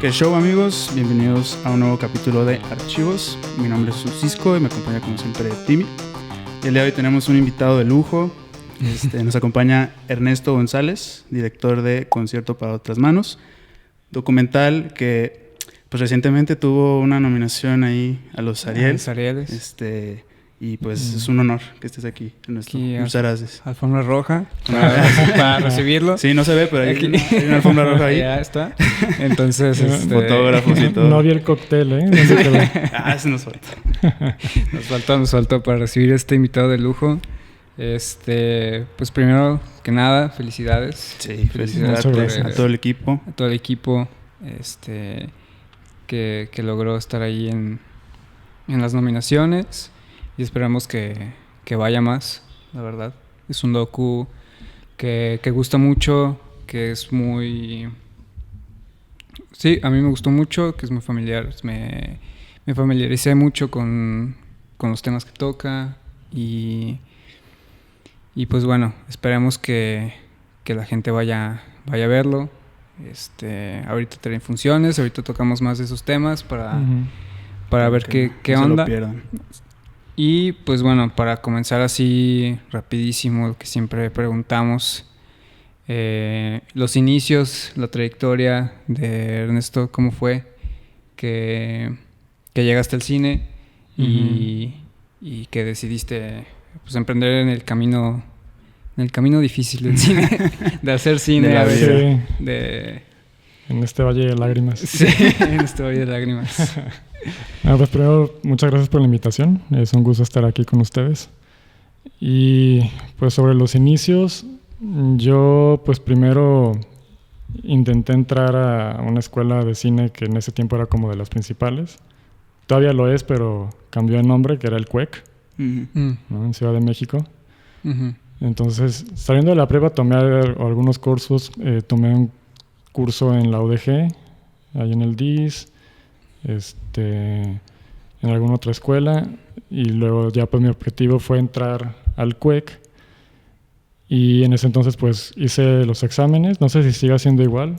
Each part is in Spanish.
¿Qué show, amigos? Bienvenidos a un nuevo capítulo de Archivos. Mi nombre es Francisco y me acompaña como siempre Timmy. Y el día de hoy tenemos un invitado de lujo. Nos acompaña Ernesto González, director de Concierto para otras manos, documental que pues recientemente tuvo una nominación ahí a los Ariel. Los Arieles. Y pues es un honor que estés aquí, Ernesto. Muchas gracias. Alfombra roja para recibirlo. Sí, no se ve, pero hay una alfombra roja ahí. Ya está. Entonces, fotógrafos y todo. No había el cóctel, ¿eh? No se nos faltó. Nos faltó para recibir este invitado de lujo. Pues primero que nada, felicidades. Sí, felicidades a todo el equipo. A todo el equipo que logró estar ahí en las nominaciones. Y esperamos que vaya más, la verdad. Es un docu que gusta mucho, que es muy... Sí, a mí me gustó mucho, que es muy familiar. Me familiaricé mucho con los temas que toca y pues bueno, esperemos que la gente vaya a verlo. Ahorita traen funciones, ahorita tocamos más de esos temas para ver qué onda. Se lo pierdan. Y pues bueno, para comenzar así rapidísimo, lo que siempre preguntamos, los inicios, la trayectoria de Ernesto, ¿cómo fue que llegaste al cine y que decidiste pues emprender en el camino difícil del cine, de hacer cine, de la vida. En este valle de lágrimas. Sí, en este valle de lágrimas. Pues primero, muchas gracias por la invitación. Es un gusto estar aquí con ustedes. Y pues sobre los inicios, yo pues primero intenté entrar a una escuela de cine que en ese tiempo era como de las principales. Todavía lo es, pero cambió de nombre, que era el CUEC, ¿no? En Ciudad de México. Entonces, saliendo de la prepa, tomé algunos cursos. Tomé un curso en la UDG, ahí en el DIS, en alguna otra escuela, y luego ya pues mi objetivo fue entrar al CUEC, y en ese entonces pues hice los exámenes. No sé si sigue siendo igual,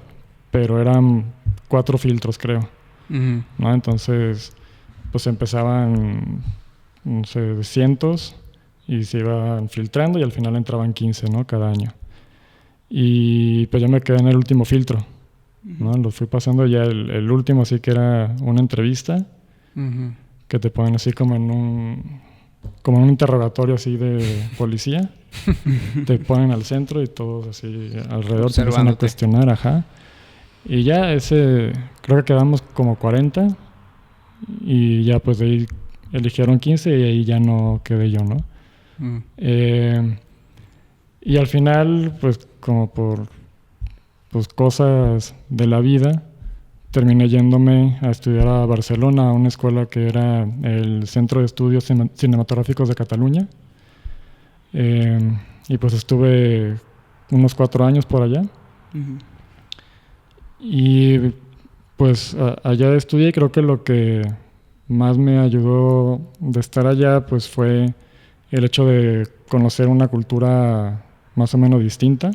pero eran 4 filtros, creo, ¿no? Entonces pues empezaban, no sé, de cientos y se iban filtrando y al final entraban 15, ¿no? Cada año. Y pues yo me quedé en el último filtro, ¿no? Lo fui pasando ya el último, así que era una entrevista que te ponen así como en un interrogatorio así de policía. Te ponen al centro y todos así alrededor te empiezan a cuestionar, y ya creo que quedamos como 40 y ya pues de ahí eligieron 15 y ahí ya no quedé yo, ¿no? Y al final pues como por pues cosas de la vida, terminé yéndome a estudiar a Barcelona, a una escuela que era el Centro de Estudios Cinematográficos de Cataluña. Y pues estuve unos 4 años por allá. Y pues allá estudié, y creo que lo que más me ayudó de estar allá pues fue el hecho de conocer una cultura más o menos distinta.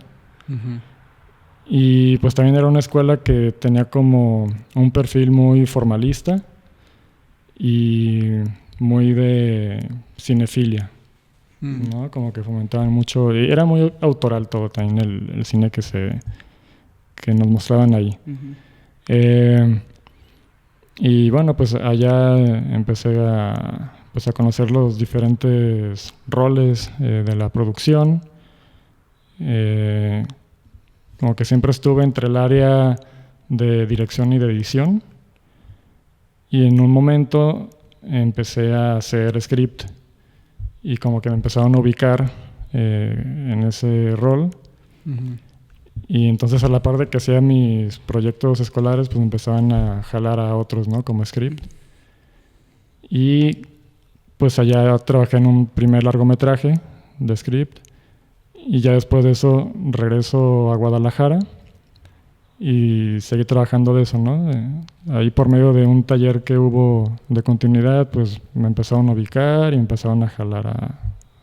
Y pues también era una escuela que tenía como un perfil muy formalista y muy de cinefilia, ¿no? Como que fomentaban mucho, y era muy autoral todo también el cine que nos mostraban ahí. Y bueno, pues allá empecé a conocer los diferentes roles de la producción. Como que siempre estuve entre el área de dirección y de edición, y en un momento empecé a hacer script y como que me empezaron a ubicar en ese rol. Y entonces a la par de que hacía mis proyectos escolares pues empezaban a jalar a otros, ¿no? Como script. Y pues allá trabajé en un primer largometraje de script. Y ya después de eso regreso a Guadalajara y seguí trabajando de eso, ¿no? Ahí por medio de un taller que hubo de continuidad, pues me empezaron a ubicar y empezaron a jalar a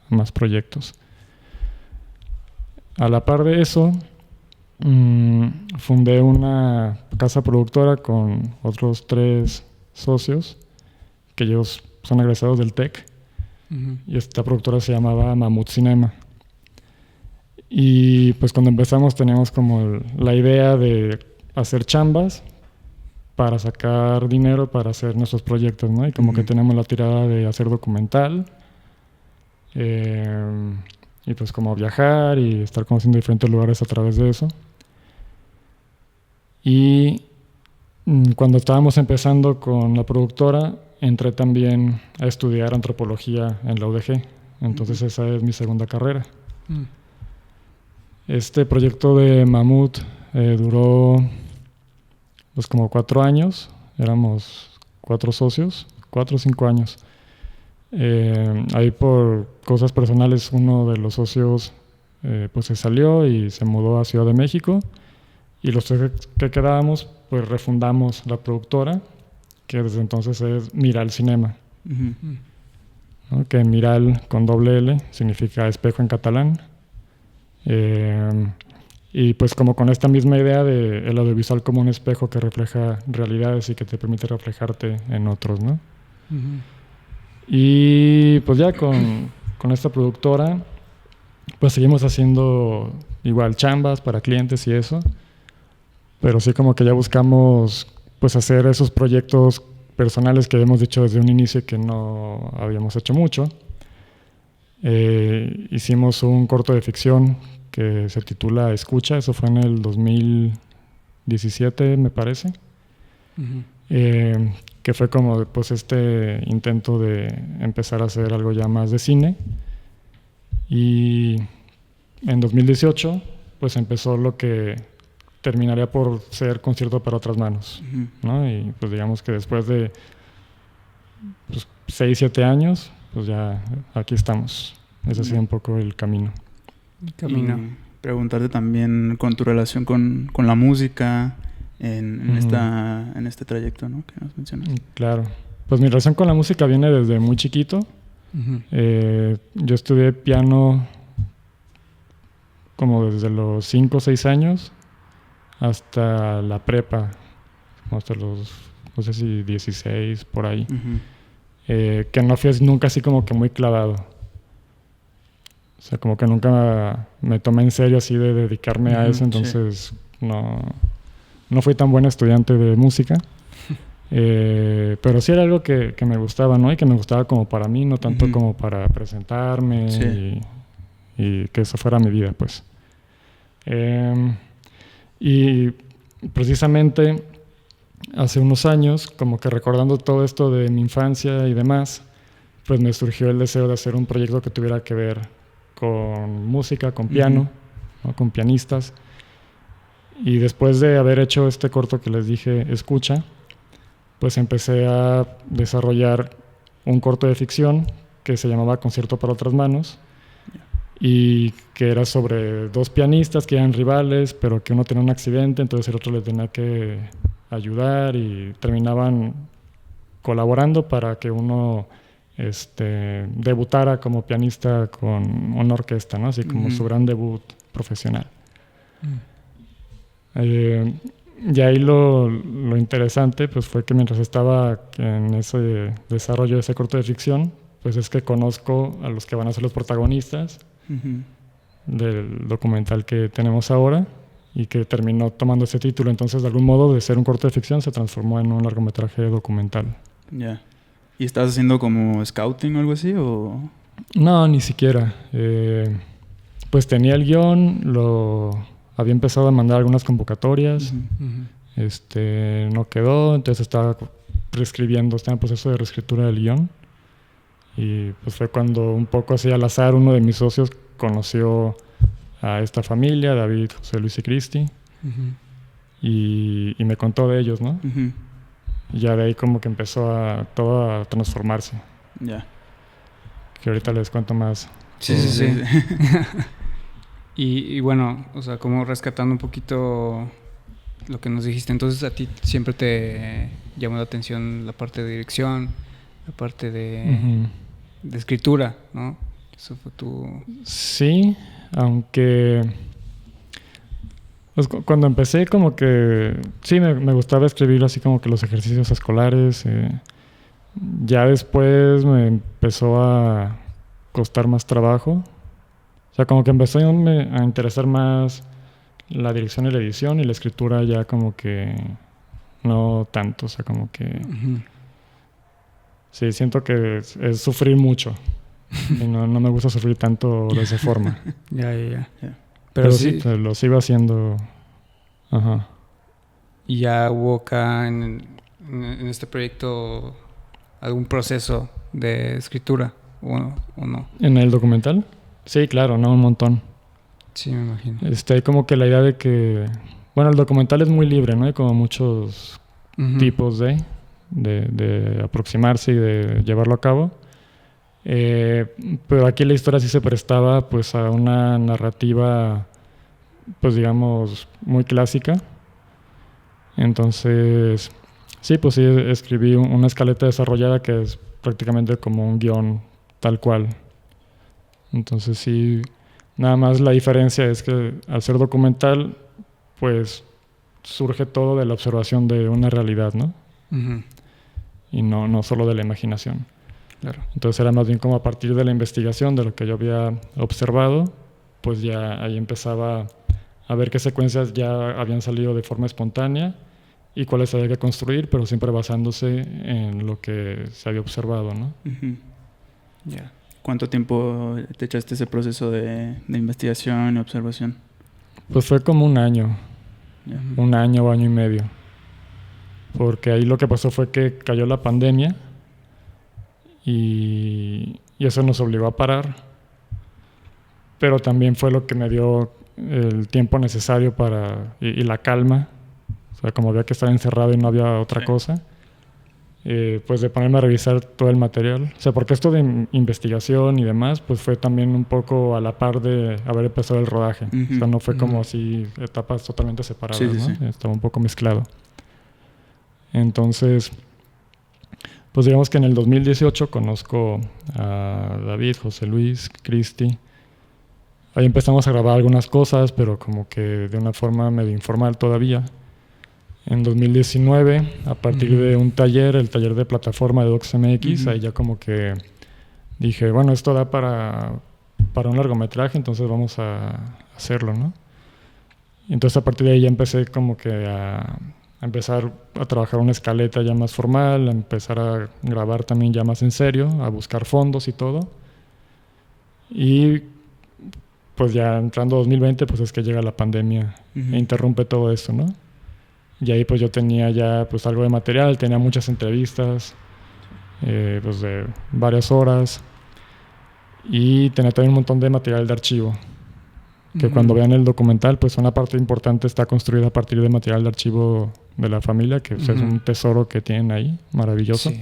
más proyectos. A la par de eso, fundé una casa productora con otros 3 socios, que ellos son egresados del TEC, y esta productora se llamaba Mamut Cinema. Y pues cuando empezamos teníamos como la idea de hacer chambas para sacar dinero para hacer nuestros proyectos, ¿no? Y como que tenemos la tirada de hacer documental, y pues como viajar y estar conociendo diferentes lugares a través de eso. Y cuando estábamos empezando con la productora, entré también a estudiar antropología en la UDG. Entonces esa es mi segunda carrera. Este proyecto de Mamut duró pues como 4 años. Éramos 4 socios, 4 o 5 años. Ahí por cosas personales uno de los socios pues se salió y se mudó a Ciudad de México. Y los 3 que quedábamos, pues refundamos la productora, que desde entonces es Miral Cinema. ¿No? Que Miral con doble L significa espejo en catalán. Y pues como con esta misma idea de el audiovisual como un espejo que refleja realidades y que te permite reflejarte en otros, ¿no? Y pues ya con esta productora, pues seguimos haciendo igual chambas para clientes y eso. Pero sí como que ya buscamos pues hacer esos proyectos personales que hemos dicho desde un inicio que no habíamos hecho mucho. Hicimos un corto de ficción que se titula Escucha, eso fue en el 2017 me parece. Que fue como pues este intento de empezar a hacer algo ya más de cine. Y en 2018 pues empezó lo que terminaría por ser Concierto para otras manos, ¿no? Y pues digamos que después de 6, 7 años, pues ya aquí estamos. Ese ha sido un poco el camino. Y preguntarte también con tu relación con la música en este trayecto, ¿no? Que nos mencionas. Claro. Pues mi relación con la música viene desde muy chiquito. Yo estudié piano como desde los 5 o 6 años hasta la prepa, hasta los, no sé si 16, por ahí. Que no fui nunca así como que muy clavado. O sea, como que nunca me tomé en serio así de dedicarme a eso, entonces no fui tan buen estudiante de música. Pero sí era algo que me gustaba, ¿no? Y que me gustaba como para mí, no tanto como para presentarme y que eso fuera mi vida, pues. Y precisamente hace unos años, como que recordando todo esto de mi infancia y demás, pues me surgió el deseo de hacer un proyecto que tuviera que ver con música, con piano, ¿no? Con pianistas. Y después de haber hecho este corto que les dije, Escucha, pues empecé a desarrollar un corto de ficción que se llamaba Concierto para otras manos, y que era sobre 2 pianistas que eran rivales, pero que uno tenía un accidente, entonces el otro le tenía que ayudar y terminaban colaborando para que uno debutara como pianista con una orquesta, ¿no? Así como su gran debut profesional. Y ahí lo interesante pues fue que mientras estaba en ese desarrollo de ese corto de ficción, pues es que conozco a los que van a ser los protagonistas del documental que tenemos ahora y que terminó tomando ese título. Entonces, de algún modo, de ser un corto de ficción se transformó en un largometraje documental. Ya. ¿Y estás haciendo como scouting o algo así? ¿O? No, ni siquiera. Pues tenía el guión, había empezado a mandar algunas convocatorias, no quedó, entonces estaba reescribiendo, estaba en proceso de reescritura del guión. Y pues fue cuando un poco así al azar uno de mis socios conoció a esta familia, David, José Luis y Cristi, y me contó de ellos, ¿no? Y ya de ahí como que empezó todo a transformarse. Ya. Que ahorita les cuento más. Sí. Y bueno, o sea, como rescatando un poquito lo que nos dijiste, entonces a ti siempre te llamó la atención la parte de dirección, la parte de escritura, ¿no? Eso fue tu... Sí, aunque Pues cuando empecé como que sí me gustaba escribir así como que los ejercicios escolares. Ya después me empezó a costar más trabajo. O sea, como que empezó a interesar más la dirección y la edición, y la escritura ya como que no tanto. O sea, como que sí, siento que es sufrir mucho. Y no me gusta sufrir tanto de esa forma. Ya. Pero sí, pues, lo sigo haciendo. Ajá. ¿Y ya hubo acá en este proyecto algún proceso de escritura o no? ¿En el documental? Sí, claro, no, un montón. Sí, me imagino. Hay como que la idea de que... Bueno, el documental es muy libre, ¿no? Hay como muchos tipos de aproximarse y de llevarlo a cabo. Pero aquí la historia sí se prestaba pues a una narrativa, pues digamos, muy clásica. Entonces, sí, pues sí, escribí una escaleta desarrollada que es prácticamente como un guión tal cual. Entonces sí, nada más la diferencia es que al ser documental, pues surge todo de la observación de una realidad, ¿no? Y no solo de la imaginación. Claro. Entonces era más bien como a partir de la investigación, de lo que yo había observado, pues ya ahí empezaba a ver qué secuencias ya habían salido de forma espontánea y cuáles había que construir, pero siempre basándose en lo que se había observado, ¿no? Ya. ¿Cuánto tiempo te echaste ese proceso de investigación y observación? Pues fue como un año. Un año o año y medio. Porque ahí lo que pasó fue que cayó la pandemia y eso nos obligó a parar. Pero también fue lo que me dio el tiempo necesario y la calma. O sea, como había que estar encerrado y no había otra cosa. Pues de ponerme a revisar todo el material. O sea, porque esto de investigación y demás, pues fue también un poco a la par de haber empezado el rodaje. O sea, no fue como así etapas totalmente separadas, ¿no? Sí. Estaba un poco mezclado. Entonces, pues digamos que en el 2018 conozco a David, José Luis, Cristi. Ahí empezamos a grabar algunas cosas, pero como que de una forma medio informal todavía. En 2019, a partir de un taller, el taller de plataforma de DocsMX, ahí ya como que dije, bueno, esto da para un largometraje, entonces vamos a hacerlo, ¿no? Y entonces a partir de ahí ya empecé como que a empezar a trabajar una escaleta ya más formal, a empezar a grabar también ya más en serio, a buscar fondos y todo. Y pues ya entrando 2020, pues es que llega la pandemia e interrumpe todo esto, ¿no? Y ahí pues yo tenía ya pues algo de material, tenía muchas entrevistas, pues de varias horas, y tenía también un montón de material de archivo, que cuando vean el documental pues una parte importante está construida a partir de material de archivo de la familia, que pues, es un tesoro que tienen ahí, maravilloso. Sí.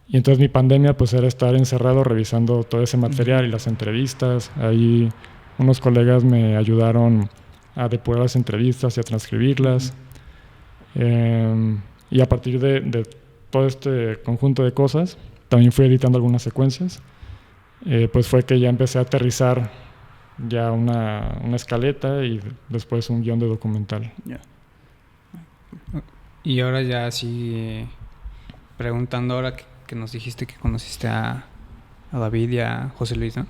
Y entonces mi pandemia pues era estar encerrado revisando todo ese material y las entrevistas. Ahí unos colegas me ayudaron a depurar las entrevistas y a transcribirlas. Y a partir de todo este conjunto de cosas, también fui editando algunas secuencias. Pues fue que ya empecé a aterrizar ya una escaleta y después un guión de documental. Yeah. Y ahora ya así, preguntando ahora que nos dijiste que conociste a David y a José Luis, ¿no?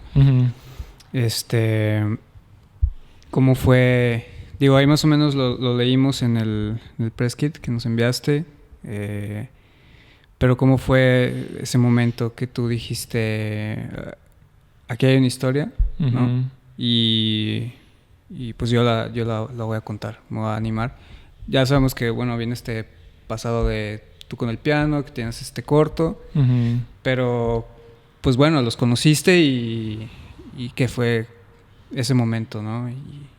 ¿Cómo fue? Digo, ahí más o menos lo leímos en el press kit que nos enviaste. Pero ¿cómo fue ese momento que tú dijiste, aquí hay una historia, ¿no? Y pues yo la voy a contar, me voy a animar. Ya sabemos que, bueno, viene este pasado de tú con el piano, que tienes este corto, pero pues bueno, los conociste y ¿qué fue ese momento, no?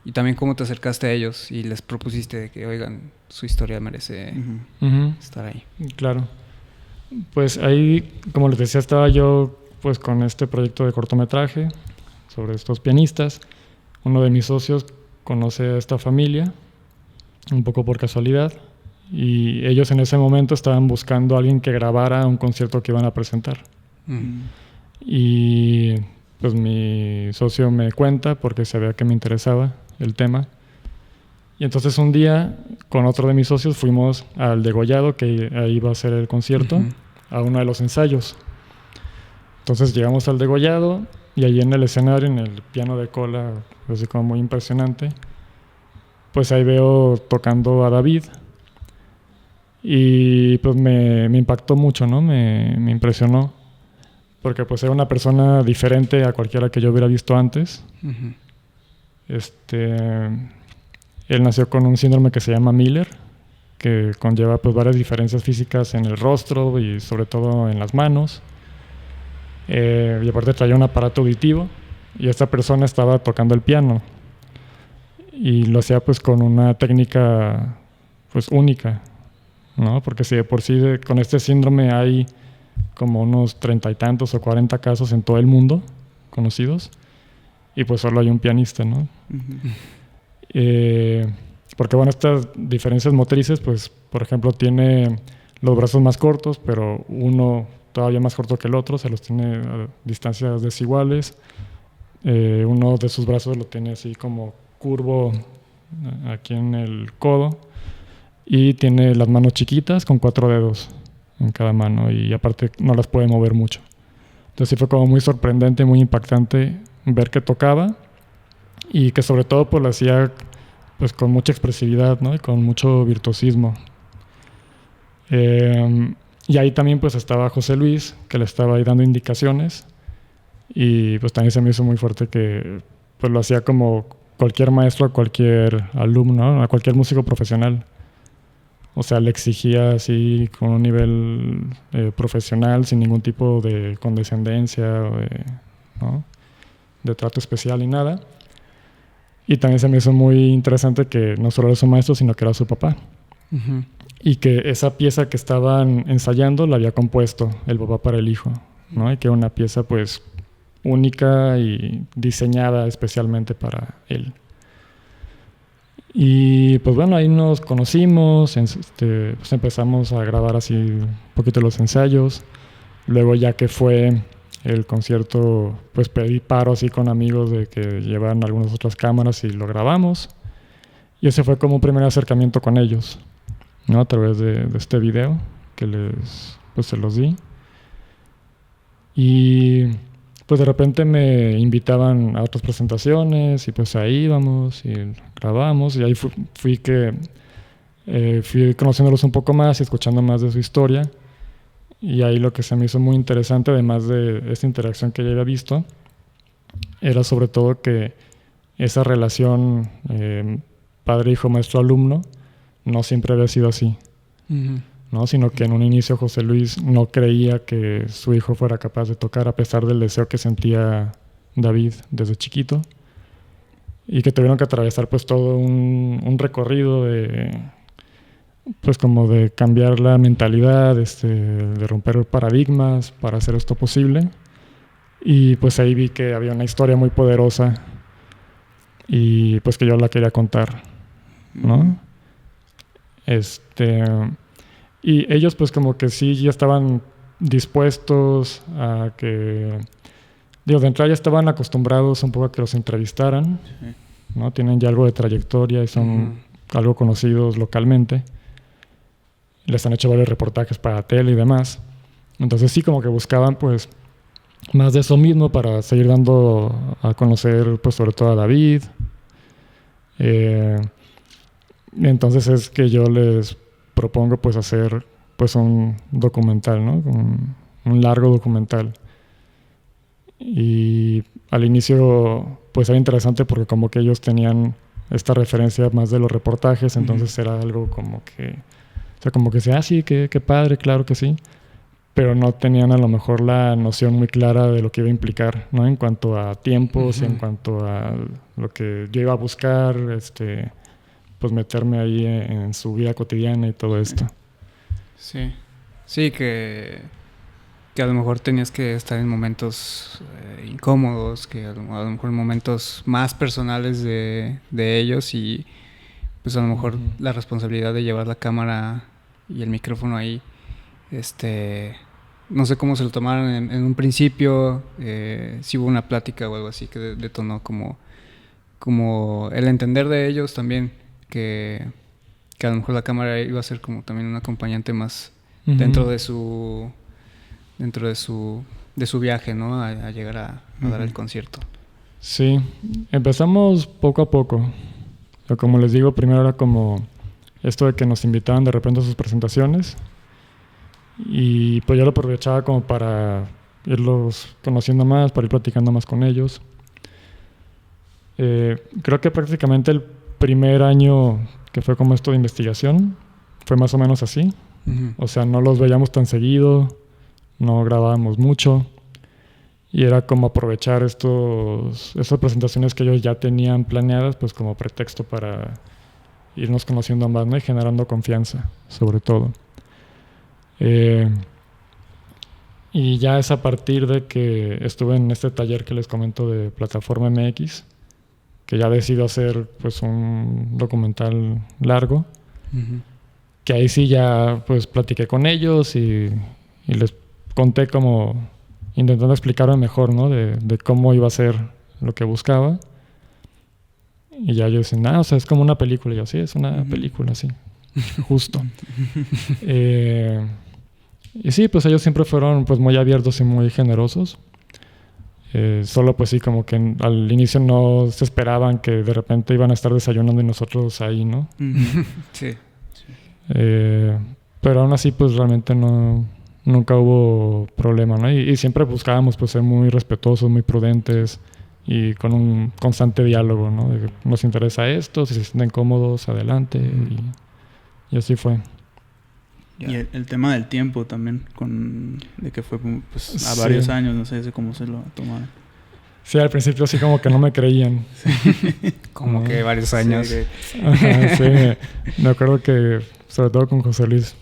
Y también cómo te acercaste a ellos y les propusiste de que, oigan, su historia merece estar ahí. Claro. Pues ahí, como les decía, estaba yo pues con este proyecto de cortometraje sobre estos pianistas. Uno de mis socios conoce a esta familia, un poco por casualidad, y ellos en ese momento estaban buscando a alguien que grabara un concierto que iban a presentar. Y pues mi socio me cuenta, porque sabía que me interesaba el tema, Y entonces un día, con otro de mis socios, fuimos al degollado, que ahí iba a ser el concierto, a uno de los ensayos. Entonces llegamos al degollado y ahí en el escenario, en el piano de cola, así como muy impresionante, pues ahí veo tocando a David. Y pues me impactó mucho, ¿no? Me impresionó. Porque pues era una persona diferente a cualquiera que yo hubiera visto antes. Él nació con un síndrome que se llama Miller, que conlleva pues varias diferencias físicas en el rostro y sobre todo en las manos. Y aparte traía un aparato auditivo y esta persona estaba tocando el piano y lo hacía pues con una técnica pues única, ¿no? Porque si de por sí con este síndrome hay como unos 30 y tantos o 40 casos en todo el mundo conocidos y pues solo hay un pianista, ¿no? Porque bueno, estas diferencias motrices, pues por ejemplo tiene los brazos más cortos, pero uno todavía más corto que el otro, se los tiene a distancias desiguales. Uno de sus brazos lo tiene así como curvo aquí en el codo y tiene las manos chiquitas con 4 dedos en cada mano y aparte no las puede mover mucho. Entonces sí fue como muy sorprendente, muy impactante ver que tocaba y que sobre todo pues lo hacía pues con mucha expresividad, ¿no? Y con mucho virtuosismo. Y ahí también pues estaba José Luis, que le estaba ahí dando indicaciones y pues también se me hizo muy fuerte que pues lo hacía como cualquier maestro a cualquier alumno, ¿no? A cualquier músico profesional. O sea, le exigía así con un nivel profesional, sin ningún tipo de condescendencia o ¿no? de trato especial ni nada. Y también se me hizo muy interesante que no solo era su maestro, sino que era su papá. Y que esa pieza que estaban ensayando la había compuesto el papá para el hijo, ¿no? Y que era una pieza pues única y diseñada especialmente para él. Y pues bueno, ahí nos conocimos, pues empezamos a grabar así un poquito los ensayos. Luego ya que fue el concierto, pues pedí paro así con amigos de que llevaran algunas otras cámaras y lo grabamos. Y ese fue como un primer acercamiento con ellos, ¿no? A través de este video que pues se los di. Y pues de repente me invitaban a otras presentaciones y pues ahí íbamos y grabamos y ahí fui conociéndolos un poco más y escuchando más de su historia y ahí lo que se me hizo muy interesante, además de esta interacción que ya había visto, era sobre todo que esa relación padre, hijo, maestro, alumno no siempre había sido así. ¿No? Sino que en un inicio José Luis no creía que su hijo fuera capaz de tocar a pesar del deseo que sentía David desde chiquito y que tuvieron que atravesar pues todo un recorrido de pues como de cambiar la mentalidad, de romper paradigmas para hacer esto posible y pues ahí vi que había una historia muy poderosa y pues que yo la quería contar, ¿no? Y ellos pues como que sí ya estaban dispuestos a que, digo, de entrada ya estaban acostumbrados un poco a que los entrevistaran, ¿no? Tienen ya algo de trayectoria y son algo conocidos localmente. Les han hecho varios reportajes para tele y demás. Entonces sí como que buscaban pues más de eso mismo para seguir dando a conocer pues sobre todo a David. Entonces es que yo les propongo pues hacer pues un documental, ¿no? Un largo documental. Y al inicio pues era interesante porque como que ellos tenían esta referencia más de los reportajes, entonces era algo como que, o sea, como que sí, sí, qué padre, claro que sí, pero no tenían a lo mejor la noción muy clara de lo que iba a implicar, ¿no? En cuanto a tiempos y en cuanto a lo que yo iba a buscar, pues meterme ahí en su vida cotidiana y todo esto. Sí, que a lo mejor tenías que estar en momentos incómodos, que a lo mejor en momentos más personales de ellos y pues a lo mejor la responsabilidad de llevar la cámara y el micrófono ahí, no sé cómo se lo tomaron en un principio, si hubo una plática o algo así que detonó como el entender de ellos también que a lo mejor la cámara iba a ser como también un acompañante más Uh-huh. dentro de su viaje, ¿no? A llegar a dar el concierto. Sí, empezamos poco a poco. Pero como les digo, primero era como esto de que nos invitaban de repente a sus presentaciones y pues yo lo aprovechaba como para irlos conociendo más, para ir platicando más con ellos. Creo que prácticamente el primer año que fue como esto de investigación fue más o menos así. Uh-huh. O sea, no los veíamos tan seguido, no grabábamos mucho y era como aprovechar estas presentaciones que ellos ya tenían planeadas pues como pretexto para irnos conociendo más, ¿no? Y generando confianza, sobre todo. Y ya es a partir de que estuve en este taller que les comento de Plataforma MX, que ya decido hacer pues un documental largo, Uh-huh. que ahí sí ya pues platiqué con ellos y les conté como intentando explicarme mejor, ¿no? De cómo iba a ser lo que buscaba. Y ya ellos dicen, o sea, es como una película. Y yo, sí, es una película, sí. Justo. Y sí, pues ellos siempre fueron pues muy abiertos y muy generosos. Solo pues sí, como que al inicio no se esperaban que de repente iban a estar desayunando y nosotros ahí, ¿no? Sí. Pero aún así pues realmente nunca hubo problema, ¿no? Y siempre buscábamos pues ser muy respetuosos, muy prudentes y con un constante diálogo, ¿no? De que nos interesa esto, si se sienten cómodos, adelante. Y así fue. Y el tema del tiempo también, de que fue pues, a varios años, no sé cómo se lo tomaron. Sí, al principio sí como que no me creían. Como que varios años. Sí, me acuerdo que, sobre todo con José Luis,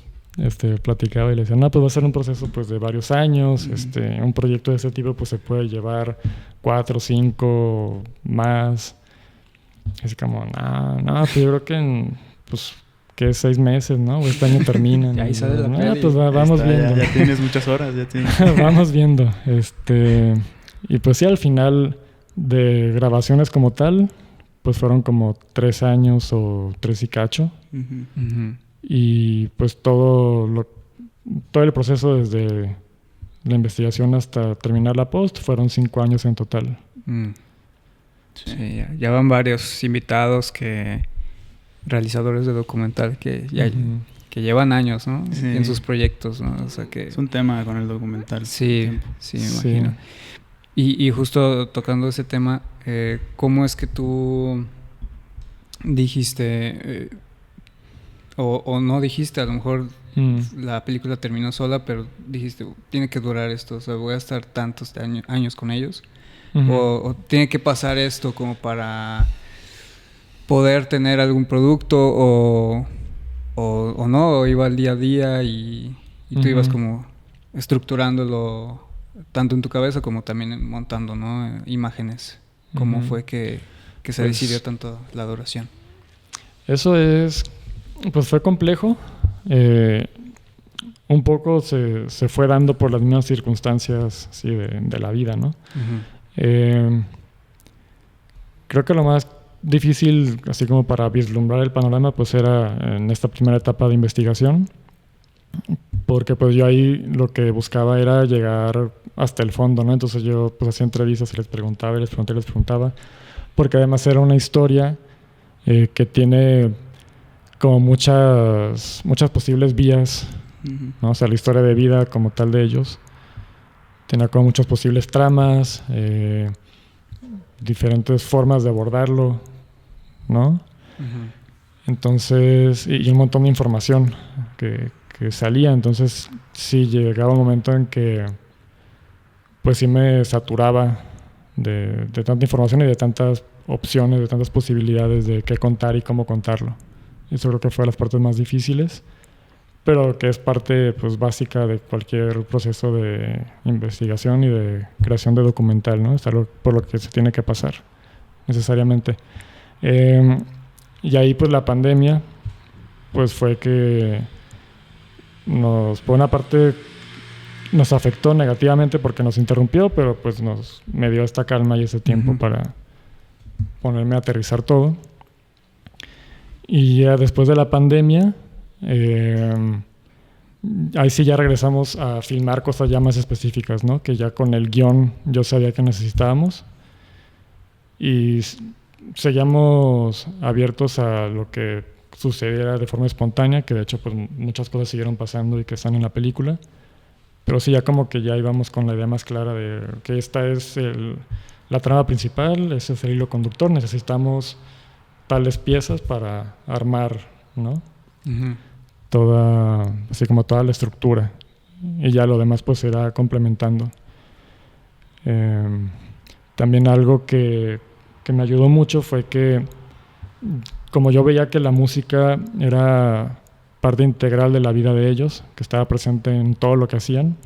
platicaba y le decía, pues va a ser un proceso pues de varios años, un proyecto de ese tipo pues se puede llevar 4, 5 más. Así como, pues yo creo que que es 6 meses, ¿no? O este año termina. Y ahí sale la peli. Pues vamos viendo. Ya tienes muchas horas, ya tienes. Vamos viendo. Y pues sí, al final de grabaciones como tal, pues fueron como 3 años o 3 y cacho. Uh-huh. Uh-huh. Y pues todo el proceso desde la investigación hasta terminar la post fueron 5 años en total. Sí, ya van varios invitados realizadores de documental que llevan años, ¿no? Sí. En sus proyectos, ¿no? O sea que es un tema con el documental. Sí, me imagino. Y justo tocando ese tema, ¿cómo es que tú dijiste o no dijiste, a lo mejor la película terminó sola, pero dijiste, tiene que durar esto, o sea, voy a estar tantos años con ellos, o tiene que pasar esto como para poder tener algún producto o no, o iba al día a día y tú ibas como estructurándolo tanto en tu cabeza como también montando, ¿no? Imágenes. ¿Cómo fue que se decidió tanto la duración? Eso pues fue complejo. Un poco se fue dando por las mismas circunstancias sí, de la vida, ¿no? Uh-huh. Creo que lo más difícil, así como para vislumbrar el panorama, pues era en esta primera etapa de investigación, porque pues yo ahí lo que buscaba era llegar hasta el fondo, ¿no? Entonces yo pues hacía entrevistas y les preguntaba, porque además era una historia que tiene como muchas posibles vías, ¿no? O sea, la historia de vida como tal de ellos tenía como muchas posibles tramas, diferentes formas de abordarlo, ¿no? Uh-huh. Entonces, y un montón de información que salía. Entonces sí llegaba un momento en que pues sí me saturaba de tanta información y de tantas opciones, de tantas posibilidades de qué contar y cómo contarlo. Eso creo que fue de las partes más difíciles, pero que es parte pues básica de cualquier proceso de investigación y de creación de documental, ¿no? Es algo por lo que se tiene que pasar necesariamente. Y ahí pues la pandemia pues fue que por una parte nos afectó negativamente porque nos interrumpió, pero pues me dio esta calma y ese tiempo para ponerme a aterrizar todo. Y ya después de la pandemia, ahí sí ya regresamos a filmar cosas ya más específicas, ¿no? Que ya con el guión yo sabía que necesitábamos. Y seguíamos abiertos a lo que sucediera de forma espontánea, que de hecho pues muchas cosas siguieron pasando y que están en la película. Pero sí, ya como que ya íbamos con la idea más clara de que esta es la trama principal, ese es el hilo conductor, necesitamos tales piezas para armar, ¿no? Uh-huh. Así como toda la estructura. Y ya lo demás pues se irá complementando. También algo que me ayudó mucho fue que, como yo veía que la música era parte integral de la vida de ellos, que estaba presente en todo lo que hacían,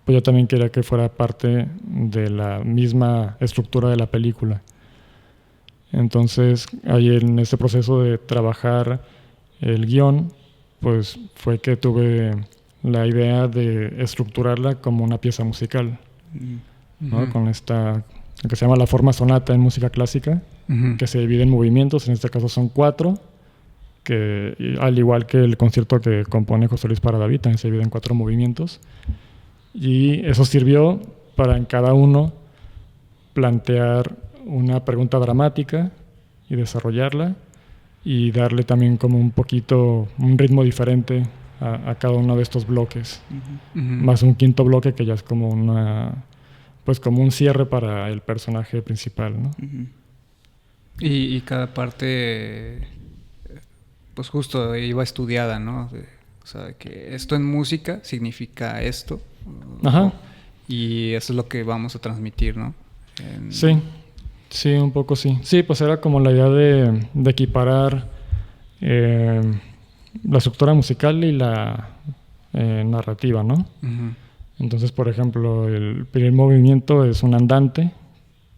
pues yo también quería que fuera parte de la misma estructura de la película. Entonces, ahí en ese proceso de trabajar el guión, pues fue que tuve la idea de estructurarla como una pieza musical, ¿no? Uh-huh. Con esta que se llama la forma sonata en música clásica, uh-huh, que se divide en movimientos, en este caso son 4, que al igual que el concierto que compone José Luis para David, también se divide en 4 movimientos. Y eso sirvió para en cada uno plantear una pregunta dramática y desarrollarla y darle también como un poquito, un ritmo diferente a cada uno de estos bloques. uh-huh. Más un quinto bloque que ya es como como un cierre para el personaje principal, ¿no? Uh-huh. Y cada parte, pues justo iba estudiada, ¿no? O sea, que esto en música significa esto. Ajá. Y eso es lo que vamos a transmitir, ¿no? Sí, un poco sí. Sí, pues era como la idea de equiparar la estructura musical y la narrativa, ¿no? Uh-huh. Entonces, por ejemplo, el primer movimiento es un andante,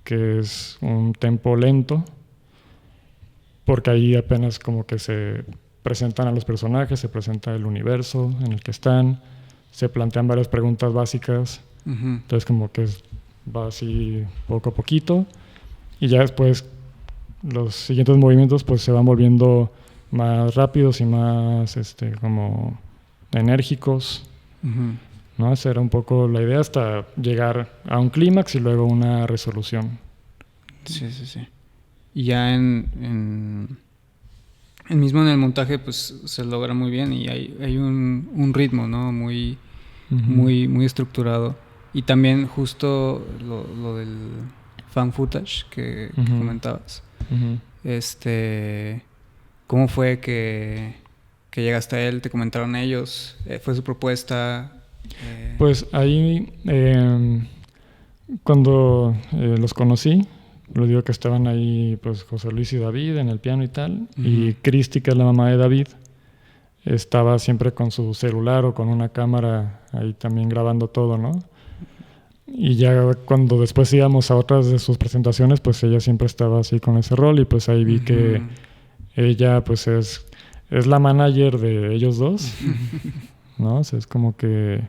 que es un tempo lento, porque ahí apenas como que se presentan a los personajes, se presenta el universo en el que están, se plantean varias preguntas básicas, uh-huh. entonces como que va así poco a poquito, y ya después los siguientes movimientos pues se van volviendo más rápidos y más como enérgicos, uh-huh. ¿no? Esa era un poco la idea hasta llegar a un clímax y luego una resolución. Sí. Y ya mismo en el montaje pues se logra muy bien y hay un ritmo, ¿no? Muy, uh-huh. muy estructurado. Y también justo lo del fan footage que uh-huh. comentabas. Uh-huh. ¿Cómo fue que llegaste a él? ¿Te comentaron ellos? ¿Fue su propuesta? Pues ahí, cuando los conocí, les digo que estaban ahí pues José Luis y David en el piano y tal, uh-huh. y Cristi, que es la mamá de David, estaba siempre con su celular o con una cámara ahí también grabando todo, ¿no? Y ya cuando después íbamos a otras de sus presentaciones, pues ella siempre estaba así con ese rol y pues ahí vi uh-huh. que ella pues es la manager de ellos dos, ¿no? O sea, es como que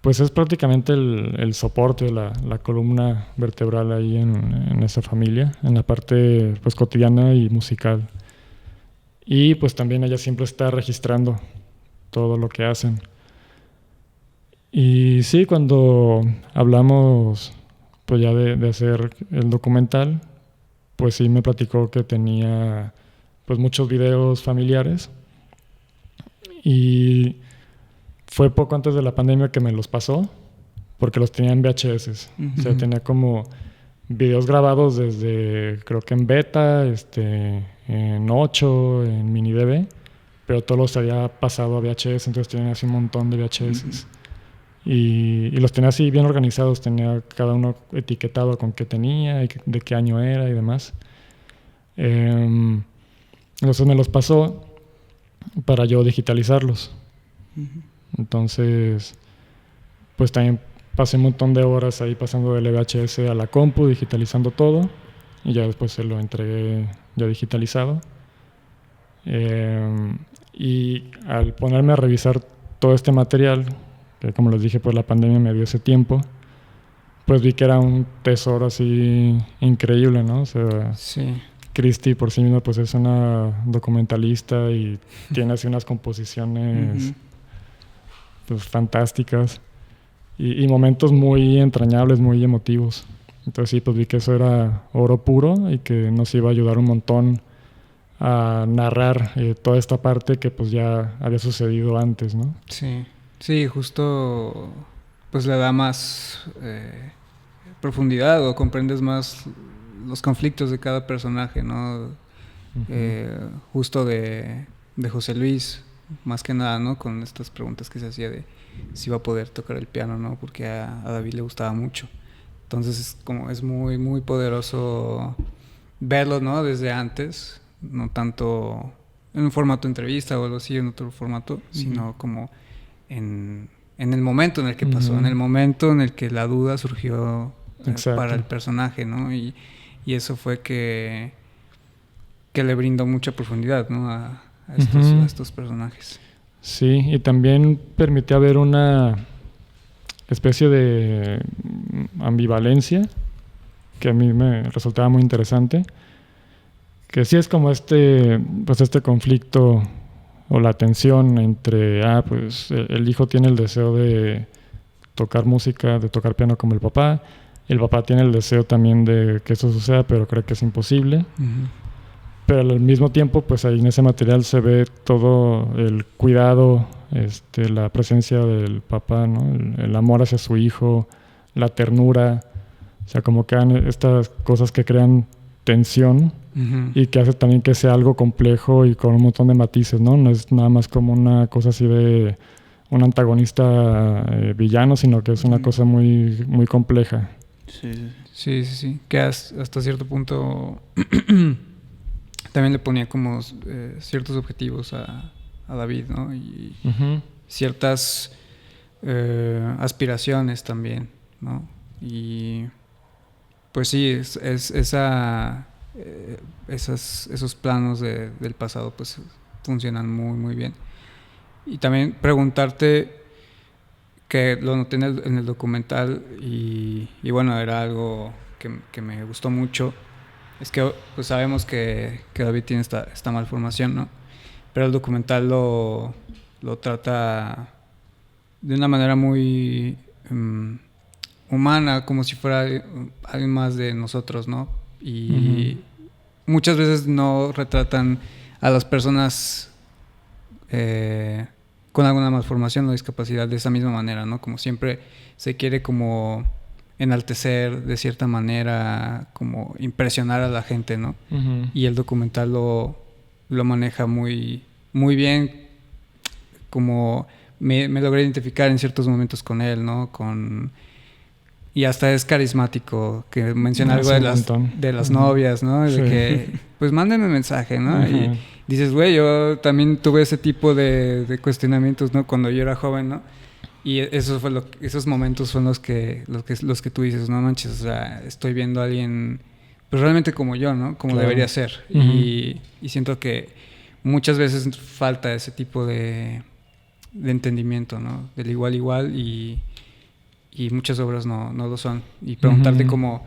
pues es prácticamente el soporte, la columna vertebral ahí en esa familia, en la parte pues cotidiana y musical. Y pues también ella siempre está registrando todo lo que hacen. Y sí, cuando hablamos pues ya de hacer el documental, pues sí me platicó que tenía pues muchos videos familiares y fue poco antes de la pandemia que me los pasó porque los tenía en VHS. Uh-huh. O sea, tenía como videos grabados desde, creo que en beta, en 8, en mini DV, pero todos los había pasado a VHS, entonces tenía así un montón de VHS. Uh-huh. Y los tenía así bien organizados, tenía cada uno etiquetado con qué tenía, y de qué año era y demás. Entonces me los pasó para yo digitalizarlos. Uh-huh. Entonces, pues también pasé un montón de horas ahí pasando del VHS a la compu, digitalizando todo, y ya después se lo entregué ya digitalizado. Y al ponerme a revisar todo este material, que como les dije, pues la pandemia me dio ese tiempo, pues vi que era un tesoro así increíble, ¿no? O sea, sí. Cristi por sí misma pues es una documentalista y tiene así unas composiciones pues fantásticas y momentos muy entrañables, muy emotivos. Entonces sí, pues vi que eso era oro puro y que nos iba a ayudar un montón a narrar toda esta parte que pues ya había sucedido antes, ¿no? Sí, sí, justo pues le da más profundidad o comprendes más los conflictos de cada personaje, ¿no? Justo de José Luis, más que nada, ¿no? Con estas preguntas que se hacía de si iba a poder tocar el piano, ¿no? Porque a David le gustaba mucho. Entonces es muy, muy poderoso verlo, ¿no? Desde antes, no tanto en un formato de entrevista o algo así, en otro formato, sino como en el momento en el que pasó, en el momento en el que la duda surgió para el personaje, ¿no? Y eso fue que le brindó mucha profundidad, ¿no? a estos personajes. Sí, y también permitía ver una especie de ambivalencia que a mí me resultaba muy interesante, que sí es como este conflicto o la tensión entre pues el hijo tiene el deseo de tocar música, de tocar piano como el papá tiene el deseo también de que eso suceda, pero cree que es imposible. Pero al mismo tiempo, pues ahí en ese material se ve todo el cuidado, la presencia del papá, ¿no? El amor hacia su hijo, la ternura, o sea, como que estas cosas que crean tensión y que hace también que sea algo complejo y con un montón de matices, ¿no? No es nada más como una cosa así de un antagonista villano, sino que es una cosa muy, muy compleja. Sí. Que hasta cierto punto también le ponía como ciertos objetivos a David, ¿no? Y ciertas aspiraciones también, ¿no? Y pues sí, esos planos del pasado pues funcionan muy, muy bien. Y también preguntarte, que lo noté en el documental y bueno, era algo que me gustó mucho. Es que pues sabemos que David tiene esta malformación, ¿no? Pero el documental lo trata de una manera muy humana, como si fuera alguien más de nosotros, ¿no? Y muchas veces no retratan a las personas con alguna malformación o discapacidad de esa misma manera, ¿no? Como siempre se quiere como enaltecer de cierta manera, como impresionar a la gente, ¿no? Y el documental lo maneja muy, muy bien, como me logré identificar en ciertos momentos con él, ¿no? Y hasta es carismático, que menciona algo de las novias, ¿no? De que, pues mándenme mensaje, ¿no? Y dices, güey, yo también tuve ese tipo de cuestionamientos, ¿no? Cuando yo era joven, ¿no? Y esos momentos son los que tú dices, no manches, o sea, estoy viendo a alguien pues realmente como yo, ¿no? Como debería ser. Y siento que muchas veces falta ese tipo de entendimiento, ¿no? Del igual y muchas obras no lo son. Y preguntarte cómo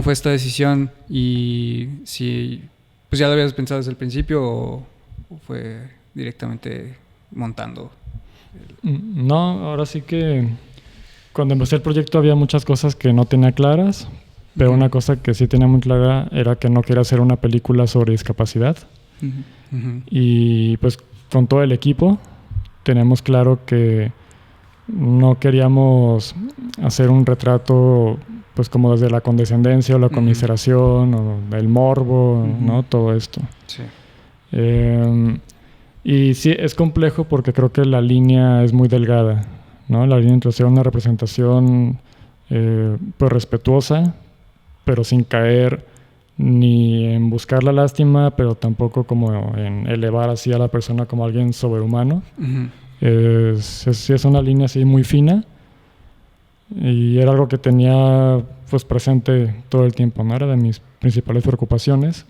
fue esta decisión y si pues ya lo habías pensado desde el principio o fue directamente montando. No, ahora sí que cuando empecé el proyecto había muchas cosas que no tenía claras, pero una cosa que sí tenía muy clara era que no quería hacer una película sobre discapacidad. Y pues con todo el equipo tenemos claro que no queríamos hacer un retrato pues como desde la condescendencia o la conmiseración o el morbo, ¿no? Todo esto. Sí. Y sí, es complejo porque creo que la línea es muy delgada, ¿no? La línea entre hacer una representación pues respetuosa, pero sin caer ni en buscar la lástima, pero tampoco como en elevar así a la persona como alguien sobrehumano. Es una línea así muy fina y era algo que tenía pues presente todo el tiempo, ¿no? Era de mis principales preocupaciones.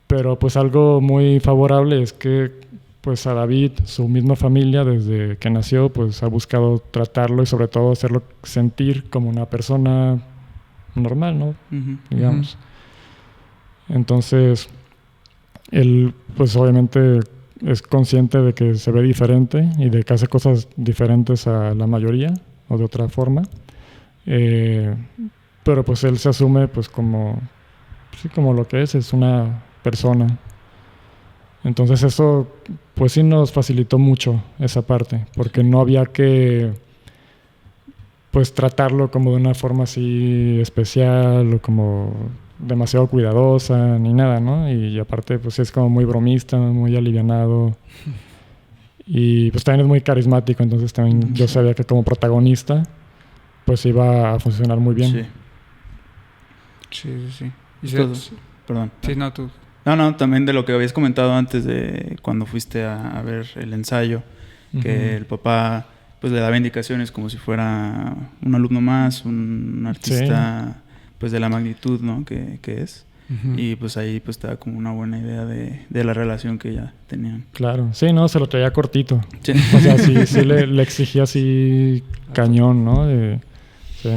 Pero pues algo muy favorable es que pues a David, su misma familia, desde que nació, pues ha buscado tratarlo y sobre todo hacerlo sentir como una persona normal, ¿no? Digamos. Entonces, él pues obviamente es consciente de que se ve diferente y de que hace cosas diferentes a la mayoría o de otra forma. Pero pues él se asume pues como lo que es una persona. Entonces eso pues sí nos facilitó mucho esa parte, porque no había que pues tratarlo como de una forma así especial o como demasiado cuidadosa ni nada, ¿no? Y aparte pues es como muy bromista, muy alivianado y pues también es muy carismático, entonces también yo sabía que como protagonista pues iba a funcionar muy bien. Sí. Y Perdón. Sí, no, tú. No, también de lo que habías comentado antes de cuando fuiste a ver el ensayo, que el papá pues le daba indicaciones como si fuera un alumno más, un artista pues de la magnitud, ¿no? que es. Y pues ahí pues te da como una buena idea de la relación que ya tenían. Claro, sí, no, se lo traía cortito. Sí. O sea, sí le exigía así cañón, ¿no?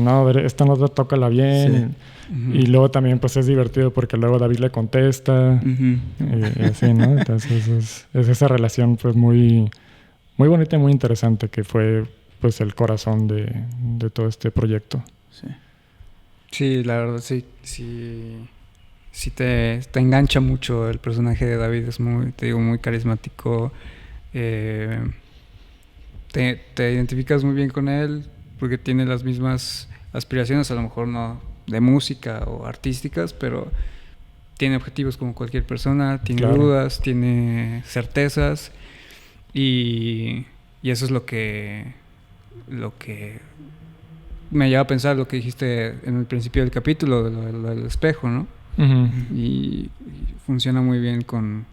No, a ver, esta nota tócala bien. Sí. Y luego también pues es divertido porque luego David le contesta y así, ¿no? Entonces es esa relación pues muy, muy bonita y muy interesante que fue pues el corazón de todo este proyecto. Sí, la verdad sí te engancha mucho el personaje de David, es muy carismático, te identificas muy bien con él porque tiene las mismas aspiraciones, a lo mejor no de música o artísticas, pero tiene objetivos como cualquier persona, tiene dudas, tiene certezas y eso es lo que me lleva a pensar lo que dijiste en el principio del capítulo, lo del espejo, ¿no? Y funciona muy bien con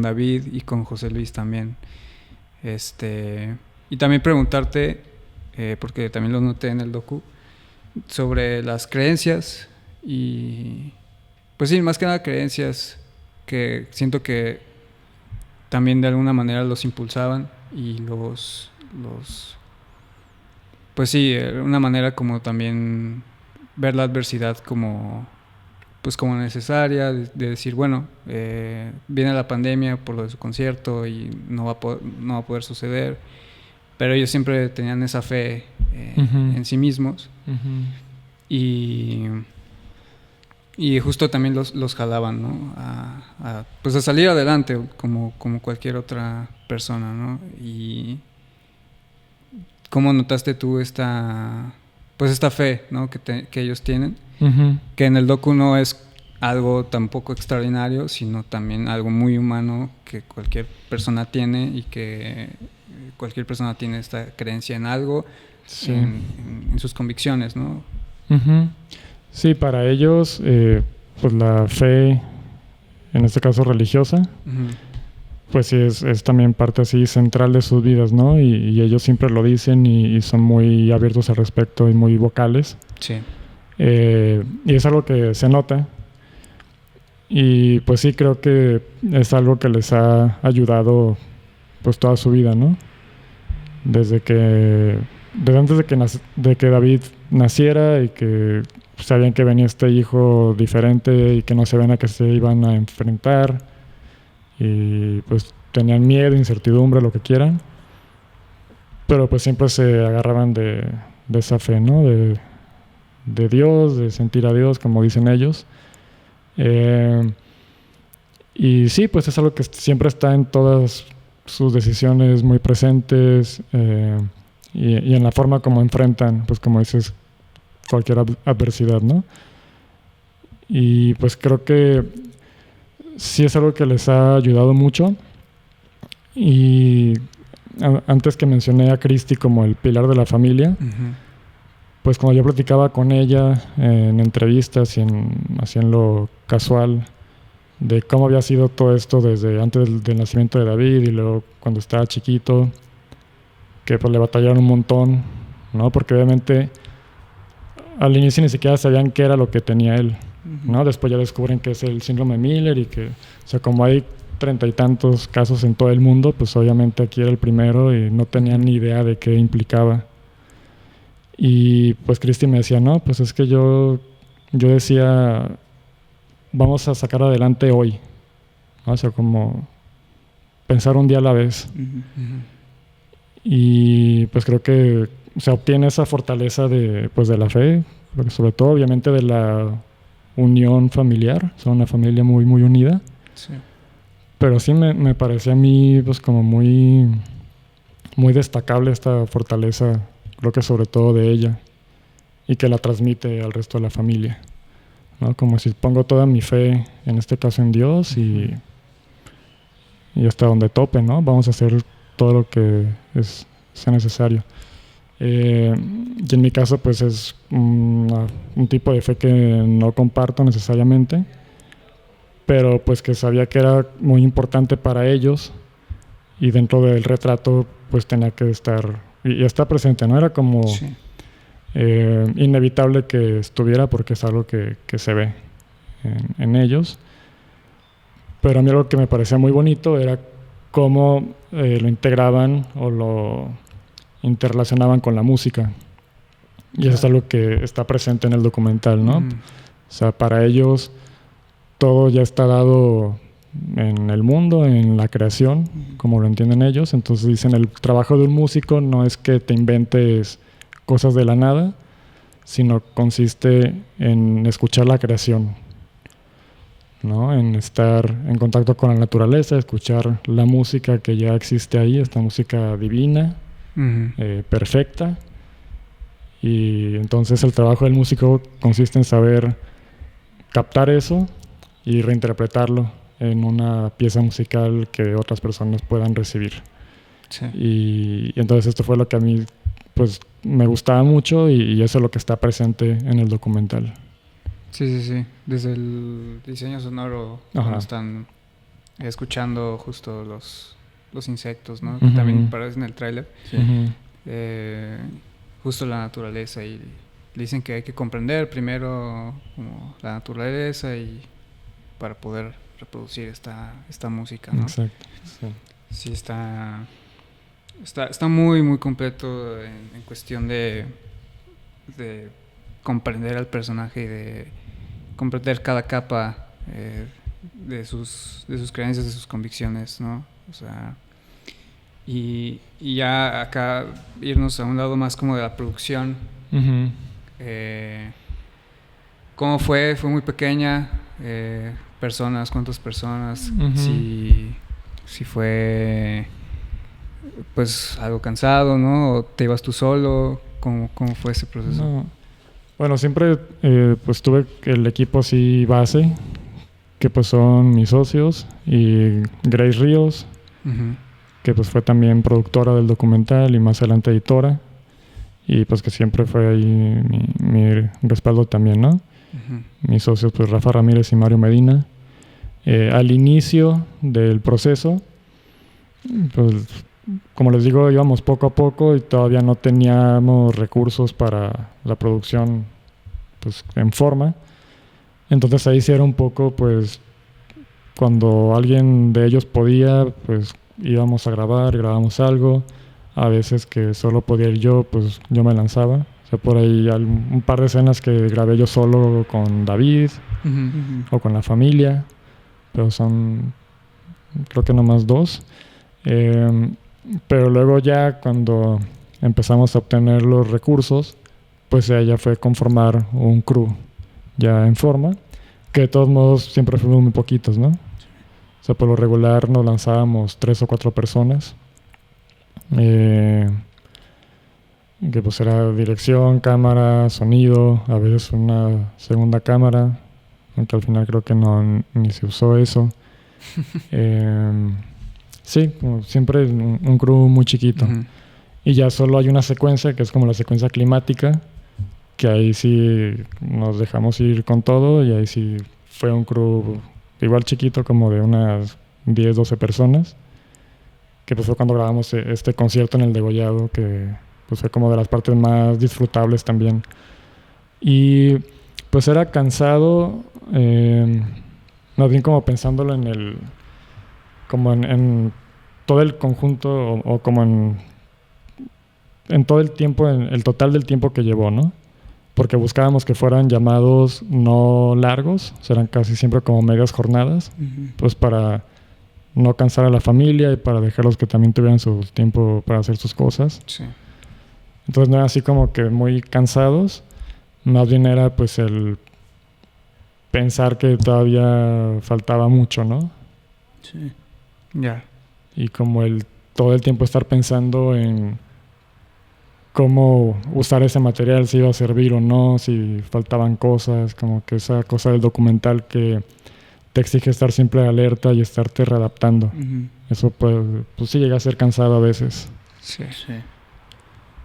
David y con José Luis también. Y también preguntarte, porque también lo noté en el docu, sobre las creencias y pues sí, más que nada creencias que siento que también de alguna manera los impulsaban y pues sí, una manera como también ver la adversidad como necesaria, de decir, bueno, viene la pandemia por lo de su concierto y no va a poder suceder, pero ellos siempre tenían esa fe en sí mismos y justo también los jalaban, ¿no? a salir adelante como cualquier otra persona, ¿no? Y ¿cómo notaste tú esta fe, ¿no? que ellos tienen? Que en el docu no es algo tampoco extraordinario, sino también algo muy humano que cualquier persona tiene y que cualquier persona tiene esta creencia en algo, en sus convicciones, ¿no? Sí, para ellos pues la fe, en este caso religiosa, pues sí es también parte así central de sus vidas, ¿no? Y ellos siempre lo dicen y son muy abiertos al respecto y muy vocales. Sí. Y es algo que se nota y pues sí creo que es algo que les ha ayudado pues toda su vida, ¿no? Desde antes de que David naciera y que sabían que venía este hijo diferente y que no sabían a qué se iban a enfrentar y pues tenían miedo, incertidumbre, lo que quieran, pero pues siempre se agarraban de esa fe, ¿no? De Dios, de sentir a Dios, como dicen ellos. Y sí, pues es algo que siempre está en todas sus decisiones muy presentes y en la forma como enfrentan, pues como dices, cualquier adversidad, ¿no? Y pues creo que sí es algo que les ha ayudado mucho. Y antes que mencioné a Cristi como el pilar de la familia, pues cuando yo platicaba con ella en entrevistas y así en lo casual de cómo había sido todo esto desde antes del nacimiento de David y luego cuando estaba chiquito, que pues le batallaron un montón, ¿no? Porque obviamente al inicio ni siquiera sabían qué era lo que tenía él, ¿no? Después ya descubren que es el síndrome de Miller y que, o sea, como hay 30 y tantos casos en todo el mundo, pues obviamente aquí era el primero y no tenían ni idea de qué implicaba. Y pues Cristi me decía, no, pues es que yo decía, vamos a sacar adelante hoy, ¿no? O sea, como pensar un día a la vez. Y pues creo que se obtiene esa fortaleza de la fe, pero sobre todo obviamente de la unión familiar. Son una familia muy, muy unida. Sí. Pero sí me parecía a mí pues como muy, muy destacable esta fortaleza, creo que sobre todo de ella, y que la transmite al resto de la familia, ¿no? Como si pongo toda mi fe, en este caso en Dios, y hasta donde tope, ¿no? Vamos a hacer todo lo que sea necesario. Y en mi caso pues es un tipo de fe que no comparto necesariamente, pero pues que sabía que era muy importante para ellos, y dentro del retrato pues tenía que estar y estar presente, ¿no? Era como inevitable que estuviera, porque es algo que se ve en ellos. Pero a mí algo que me parecía muy bonito era cómo lo integraban o lo interrelacionaban con la música. Y eso es algo que está presente en el documental, ¿no? O sea, para ellos todo ya está dado en el mundo, en la creación, como lo entienden ellos. Entonces dicen, el trabajo de un músico no es que te inventes cosas de la nada, sino consiste en escuchar la creación, ¿no? En estar en contacto con la naturaleza, escuchar la música que ya existe ahí, esta música divina, perfecta. Y entonces el trabajo del músico consiste en saber captar eso y reinterpretarlo en una pieza musical que otras personas puedan recibir. Sí. Y entonces esto fue lo que a mí pues me gustaba mucho, y eso es lo que está presente en el documental. Sí. Desde el diseño sonoro, cuando están escuchando justo los insectos, ¿no? Que también aparecen en el tráiler. Sí. Justo la naturaleza, y dicen que hay que comprender primero como la naturaleza y para poder reproducir esta música, ¿no? Exacto. Sí, está muy, muy completo en cuestión de comprender al personaje y de comprender cada capa de sus creencias, de sus convicciones, ¿no? O sea, y ya acá irnos a un lado más como de la producción. ¿Cómo fue? ¿Fue muy pequeña? ¿Personas? ¿Cuántas personas? Si fue pues algo cansado, ¿no? ¿O te ibas tú solo? ¿Cómo fue ese proceso? No. Bueno, siempre pues tuve el equipo así base, que pues son mis socios, y Grace Ríos, que pues fue también productora del documental y más adelante editora, y pues que siempre fue ahí mi respaldo también, ¿no? Mis socios pues Rafa Ramírez y Mario Medina. Al inicio del proceso, pues como les digo, íbamos poco a poco y todavía no teníamos recursos para la producción pues en forma. Entonces ahí sí era un poco pues cuando alguien de ellos podía, pues íbamos a grabábamos algo. A veces que solo podía ir yo, pues yo me lanzaba. O sea, por ahí un par de escenas que grabé yo solo con David o con la familia, pero son creo que nomás 2. Pero luego ya cuando empezamos a obtener los recursos, pues ya fue conformar un crew ya en forma, que de todos modos siempre fuimos muy poquitos, ¿no? O sea, por lo regular nos lanzábamos 3 o 4 personas, que pues era dirección, cámara, sonido, a veces una segunda cámara, aunque al final creo que ni se usó eso. Sí, como siempre un crew muy chiquito. Y ya solo hay una secuencia que es como la secuencia climática, que ahí sí nos dejamos ir con todo, y ahí sí fue un crew igual chiquito, como de unas 10, 12 personas, que pues fue cuando grabamos este concierto en el Degollado, que pues fue como de las partes más disfrutables también. Y pues era cansado, más bien como pensándolo en todo el conjunto, o como en todo el tiempo, en el total del tiempo que llevó, ¿no? porque buscábamos que fueran llamados no largos, serán casi siempre como medias jornadas, pues para no cansar a la familia y para dejarlos que también tuvieran su tiempo para hacer sus cosas. Sí. Entonces no era así como que muy cansados, más bien era pues el pensar que todavía faltaba mucho, ¿no? Sí. Ya. Y como todo el tiempo estar pensando en cómo usar ese material, si iba a servir o no, si faltaban cosas, como que esa cosa del documental que te exige estar siempre alerta y estarte readaptando. Eso pues sí llega a ser cansado a veces. Sí. Sí.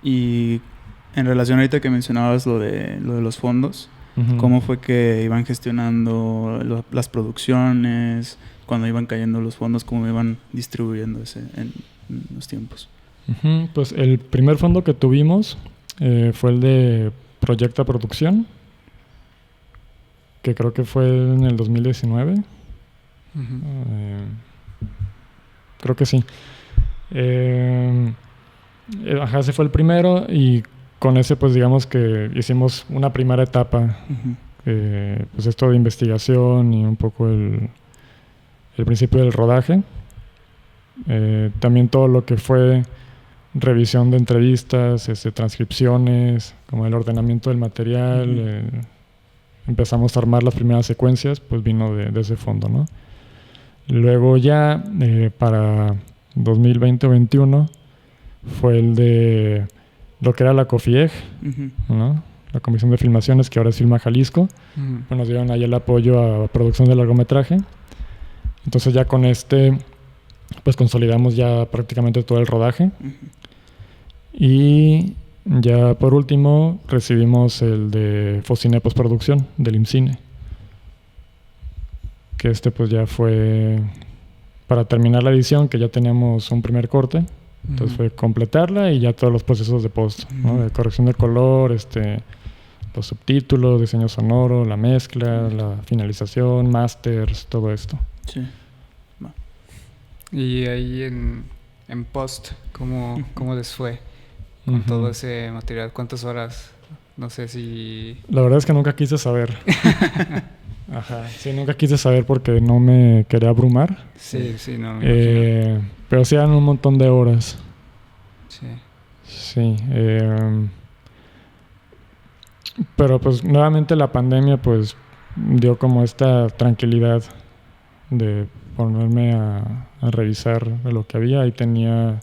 Y en relación ahorita que mencionabas lo de los fondos, ¿cómo fue que iban gestionando las producciones, cuando iban cayendo los fondos, cómo iban distribuyéndose en los tiempos? Pues el primer fondo que tuvimos fue el de Proyecta Producción, que creo que fue en el 2019. Creo que sí. Ese fue el primero y con ese pues digamos que hicimos una primera etapa, pues esto de investigación y un poco el principio del rodaje. También todo lo que fue revisión de entrevistas, transcripciones, como el ordenamiento del material. Empezamos a armar las primeras secuencias, pues vino de ese fondo, ¿no? Luego ya para 2020 o 2021 fue el de lo que era la COFIEG, ¿no? La Comisión de Filmaciones, que ahora es Filma Jalisco. Pues nos dieron ahí el apoyo a producción de largometraje. Entonces ya con pues consolidamos ya prácticamente todo el rodaje. Y ya por último recibimos el de Focine Postproducción del IMCINE, que pues ya fue para terminar la edición, que ya teníamos un primer corte. Entonces fue completarla y ya todos los procesos de post, ¿no? De corrección de color, los subtítulos, diseño sonoro, la mezcla, la finalización, masters, todo esto. Sí. Y ahí en post, ¿cómo les fue con todo ese material? ¿Cuántas horas? No sé si... La verdad es que nunca quise saber. Ajá, sí, nunca quise saber porque no me quería abrumar. Sí, no me imagino. Pero sí eran un montón de horas. Sí. Sí. Pero pues nuevamente la pandemia pues dio como esta tranquilidad de ponerme a revisar lo que había. Ahí tenía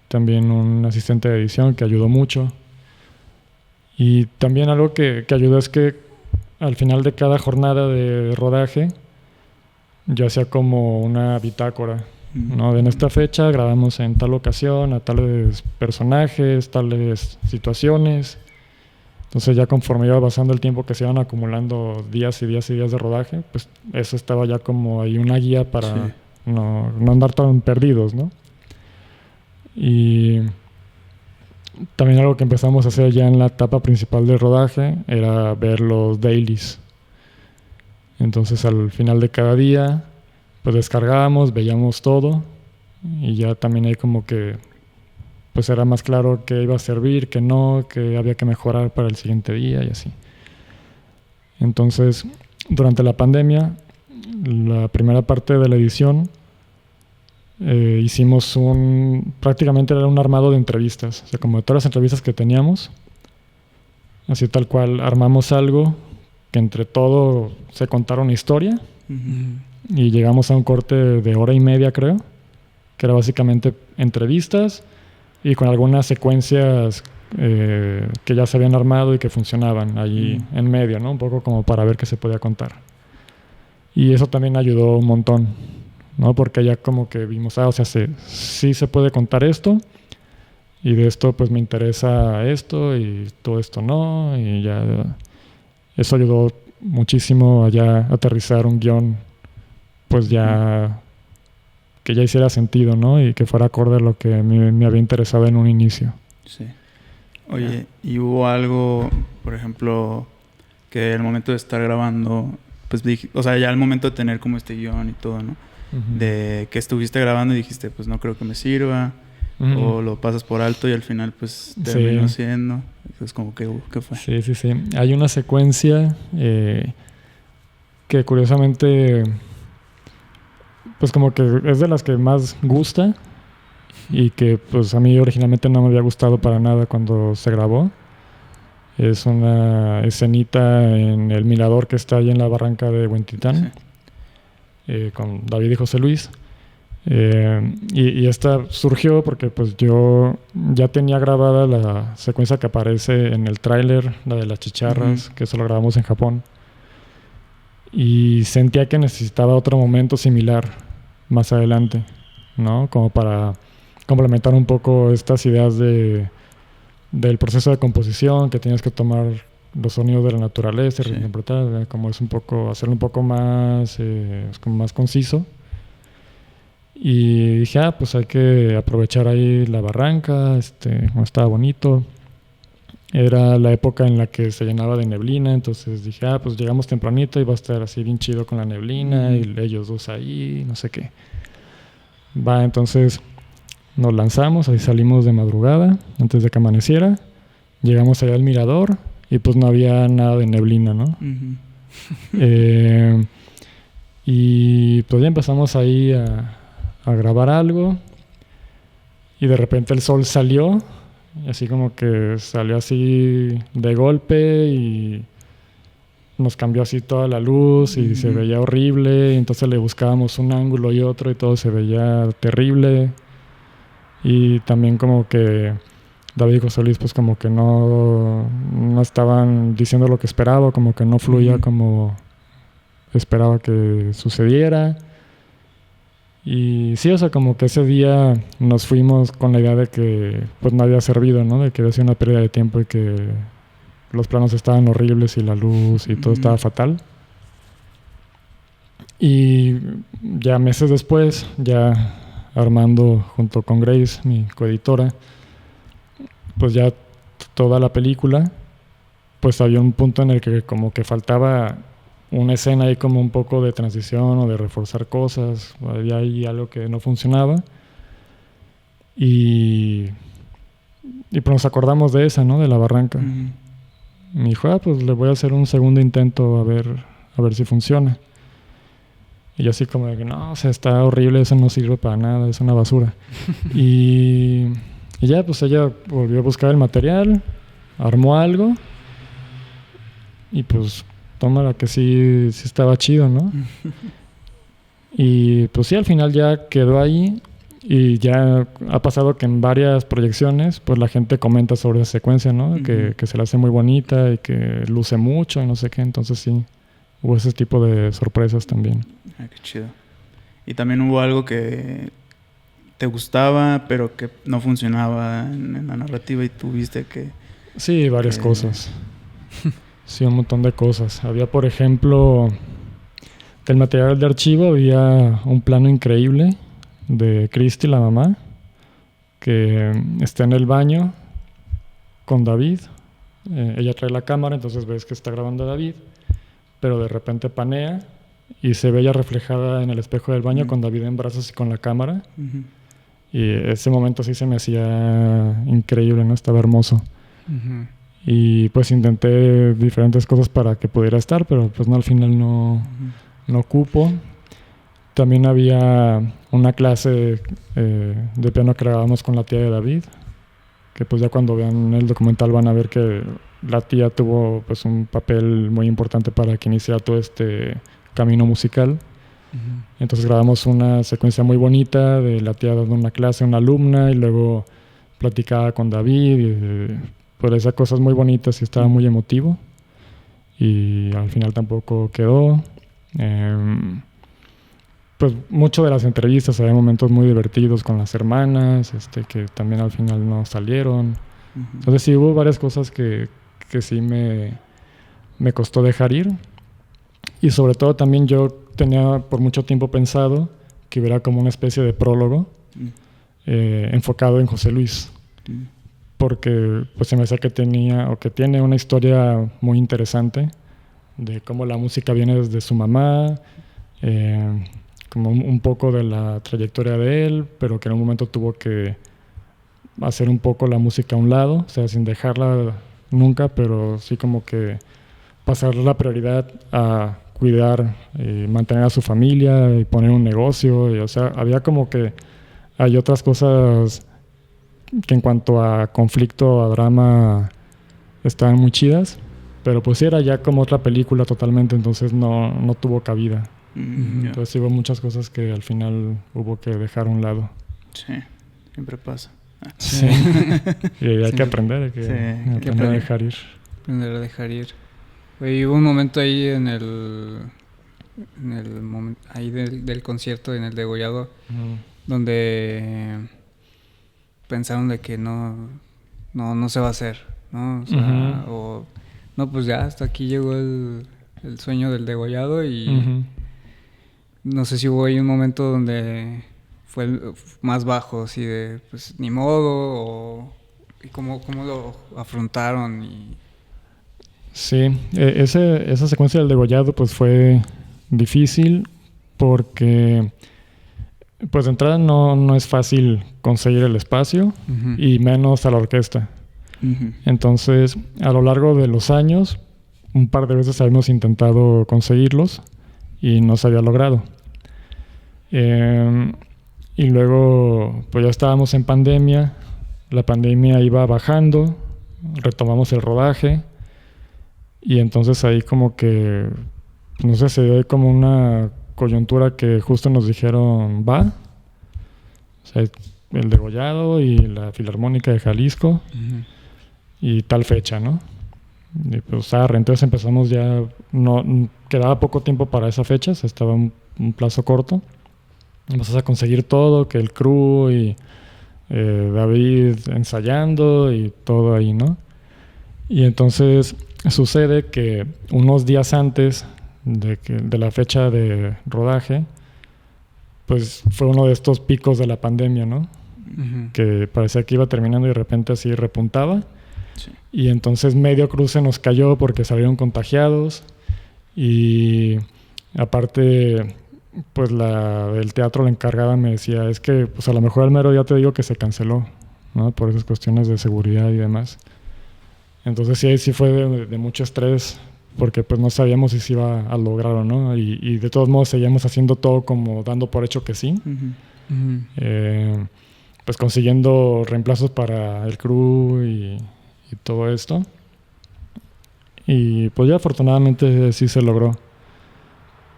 también un asistente de edición que ayudó mucho. Y también algo que ayudó es que al final de cada jornada de rodaje yo hacía como una bitácora, ¿no? En esta fecha grabamos en tal ocasión, a tales personajes, tales situaciones. Entonces ya conforme iba pasando el tiempo que se iban acumulando días y días y días de rodaje, pues eso estaba ya como ahí una guía para no andar tan perdidos, ¿no? Y también algo que empezamos a hacer ya en la etapa principal del rodaje era ver los dailies. Entonces al final de cada día pues descargábamos, veíamos todo y ya también ahí como que pues era más claro qué iba a servir, qué no, qué había que mejorar para el siguiente día y así. Entonces durante la pandemia, la primera parte de la edición hicimos prácticamente era un armado de entrevistas, o sea, como de todas las entrevistas que teníamos, así tal cual armamos algo que entre todo se contara una historia y llegamos a un corte de hora y media, creo, que era básicamente entrevistas y con algunas secuencias que ya se habían armado y que funcionaban ahí en medio, ¿no? Un poco como para ver qué se podía contar. Y eso también ayudó un montón, ¿no? Porque ya como que vimos, o sea, sí se puede contar esto y de esto pues me interesa esto y todo esto no, y ya eso ayudó muchísimo a ya aterrizar un guión pues ya que ya hiciera sentido, ¿no? Y que fuera acorde a lo que me había interesado en un inicio. Sí. Oye, ¿y hubo algo, por ejemplo, que al momento de estar grabando, pues o sea, ya al momento de tener como este guión y todo, ¿no? De que estuviste grabando y dijiste, pues no creo que me sirva, o lo pasas por alto y al final pues terminó siendo. Es como que, ¿qué fue? Sí. Hay una secuencia que curiosamente pues como que es de las que más gusta y que pues a mí originalmente no me había gustado para nada cuando se grabó. Es una escenita en el mirador que está ahí en la barranca de Huentitán, con David y José Luis. Y esta surgió porque pues yo ya tenía grabada la secuencia que aparece en el tráiler, la de las chicharras, que eso lo grabamos en Japón. Y sentía que necesitaba otro momento similar más adelante, ¿no? Como para complementar un poco estas ideas del proceso de composición, que tienes que tomar los sonidos de la naturaleza y reinterpretar, como es un poco, hacerlo un poco más, como más conciso. Y dije, pues hay que aprovechar ahí la barranca, como estaba bonito. Era la época en la que se llenaba de neblina, entonces dije, pues llegamos tempranito y va a estar así bien chido con la neblina y ellos dos ahí, no sé qué. Entonces nos lanzamos, ahí salimos de madrugada, antes de que amaneciera. Llegamos allá al mirador y pues no había nada de neblina, ¿no? Y pues ya empezamos ahí a grabar algo y de repente el sol salió, así como que salió así de golpe y nos cambió así toda la luz y se veía horrible, y entonces le buscábamos un ángulo y otro y todo se veía terrible. Y también como que David y José Luis pues como que no estaban diciendo lo que esperaba, como que no fluía como esperaba que sucediera. Y sí, o sea, como que ese día nos fuimos con la idea de que pues no había servido, ¿no? De que había sido una pérdida de tiempo y que los planos estaban horribles y la luz y todo estaba fatal. Y ya meses después, ya armando junto con Grace, mi coeditora, pues ya toda la película, pues había un punto en el que como que faltaba una escena ahí como un poco de transición o de reforzar cosas, había ahí algo que no funcionaba y pues nos acordamos de esa, ¿no? De la barranca. Me dijo, pues le voy a hacer un segundo intento a ver si funciona. Y yo así como de que no, o sea, está horrible, eso no sirve para nada, es una basura. y ya, pues ella volvió a buscar el material, armó algo y pues tómala que sí estaba chido, ¿no? Y pues sí, al final ya quedó ahí y ya ha pasado que en varias proyecciones pues la gente comenta sobre esa secuencia, ¿no? Que se la hace muy bonita y que luce mucho y no sé qué, entonces sí, hubo ese tipo de sorpresas también. Qué chido. Y también hubo algo que te gustaba pero que no funcionaba en la narrativa y tuviste que... Sí, varias cosas. Sí, un montón de cosas. Había, por ejemplo, del material de archivo, había un plano increíble de Christy, la mamá, que está en el baño con David. Ella trae la cámara, entonces ves que está grabando a David, pero de repente panea y se ve ella reflejada en el espejo del baño con David en brazos y con la cámara. Y ese momento sí se me hacía increíble, ¿no? Estaba hermoso. Y pues intenté diferentes cosas para que pudiera estar, pero pues no, al final no cupo. También había una clase de piano que grabamos con la tía de David, que pues ya cuando vean el documental van a ver que la tía tuvo pues un papel muy importante para que iniciara todo este camino musical. Entonces grabamos una secuencia muy bonita de la tía dando una clase a una alumna y luego platicaba con David y pues esas cosas muy bonitas y estaba muy emotivo y al final tampoco quedó. Pues mucho de las entrevistas, había momentos muy divertidos con las hermanas, que también al final no salieron. Entonces sí hubo varias cosas que sí me costó dejar ir. Y sobre todo también yo tenía por mucho tiempo pensado que hubiera como una especie de prólogo enfocado en José Luis. Porque pues se me hace que tiene una historia muy interesante de cómo la música viene desde su mamá, como un poco de la trayectoria de él, pero que en un momento tuvo que hacer un poco la música a un lado, o sea, sin dejarla nunca, pero sí como que pasar la prioridad a cuidar, mantener a su familia y poner un negocio. Y, o sea, había como que hay otras cosas que en cuanto a conflicto, a drama, estaban muy chidas, pero pues era ya como otra película totalmente, entonces no tuvo cabida. Entonces hubo muchas cosas que al final hubo que dejar a un lado. Sí, siempre pasa. Sí. Y hay que aprender, hay que aprender a dejar ir. Aprender a dejar ir. Oye, hubo un momento ahí en el momento ahí del concierto, en el degollado, donde pensaron de que no se va a hacer, ¿no? O sea, o no, pues ya hasta aquí llegó el sueño del degollado y no sé si hubo ahí un momento donde fue más bajo, así de, pues, ni modo, y cómo lo afrontaron. Sí, esa secuencia del degollado pues fue difícil porque pues de entrada no es fácil conseguir el espacio y menos a la orquesta. Entonces, a lo largo de los años, un par de veces habíamos intentado conseguirlos y no se había logrado. Y luego, pues ya estábamos en pandemia, la pandemia iba bajando, retomamos el rodaje y entonces ahí como que, no sé, se dio como una coyuntura que justo nos dijeron, va, o sea, el degollado y la Filarmónica de Jalisco y tal fecha, ¿no? Y pues entonces empezamos ya, no quedaba poco tiempo para esa fecha, o sea, estaba un plazo corto. Empezamos a conseguir todo, que el crew y David ensayando y todo ahí, ¿no? Y entonces sucede que unos días antes de la fecha de rodaje, pues fue uno de estos picos de la pandemia, ¿no? Que parecía que iba terminando y de repente así repuntaba. Sí. Y entonces medio crew se nos cayó porque salieron contagiados y aparte pues la del teatro, la encargada me decía, es que pues a lo mejor al mero día te digo que se canceló, ¿no? Por esas cuestiones de seguridad y demás. Entonces sí fue de mucho estrés porque pues no sabíamos si se iba a lograr o no y de todos modos seguíamos haciendo todo como dando por hecho que sí. Pues consiguiendo reemplazos para el crew y todo esto. Y pues ya afortunadamente sí se logró.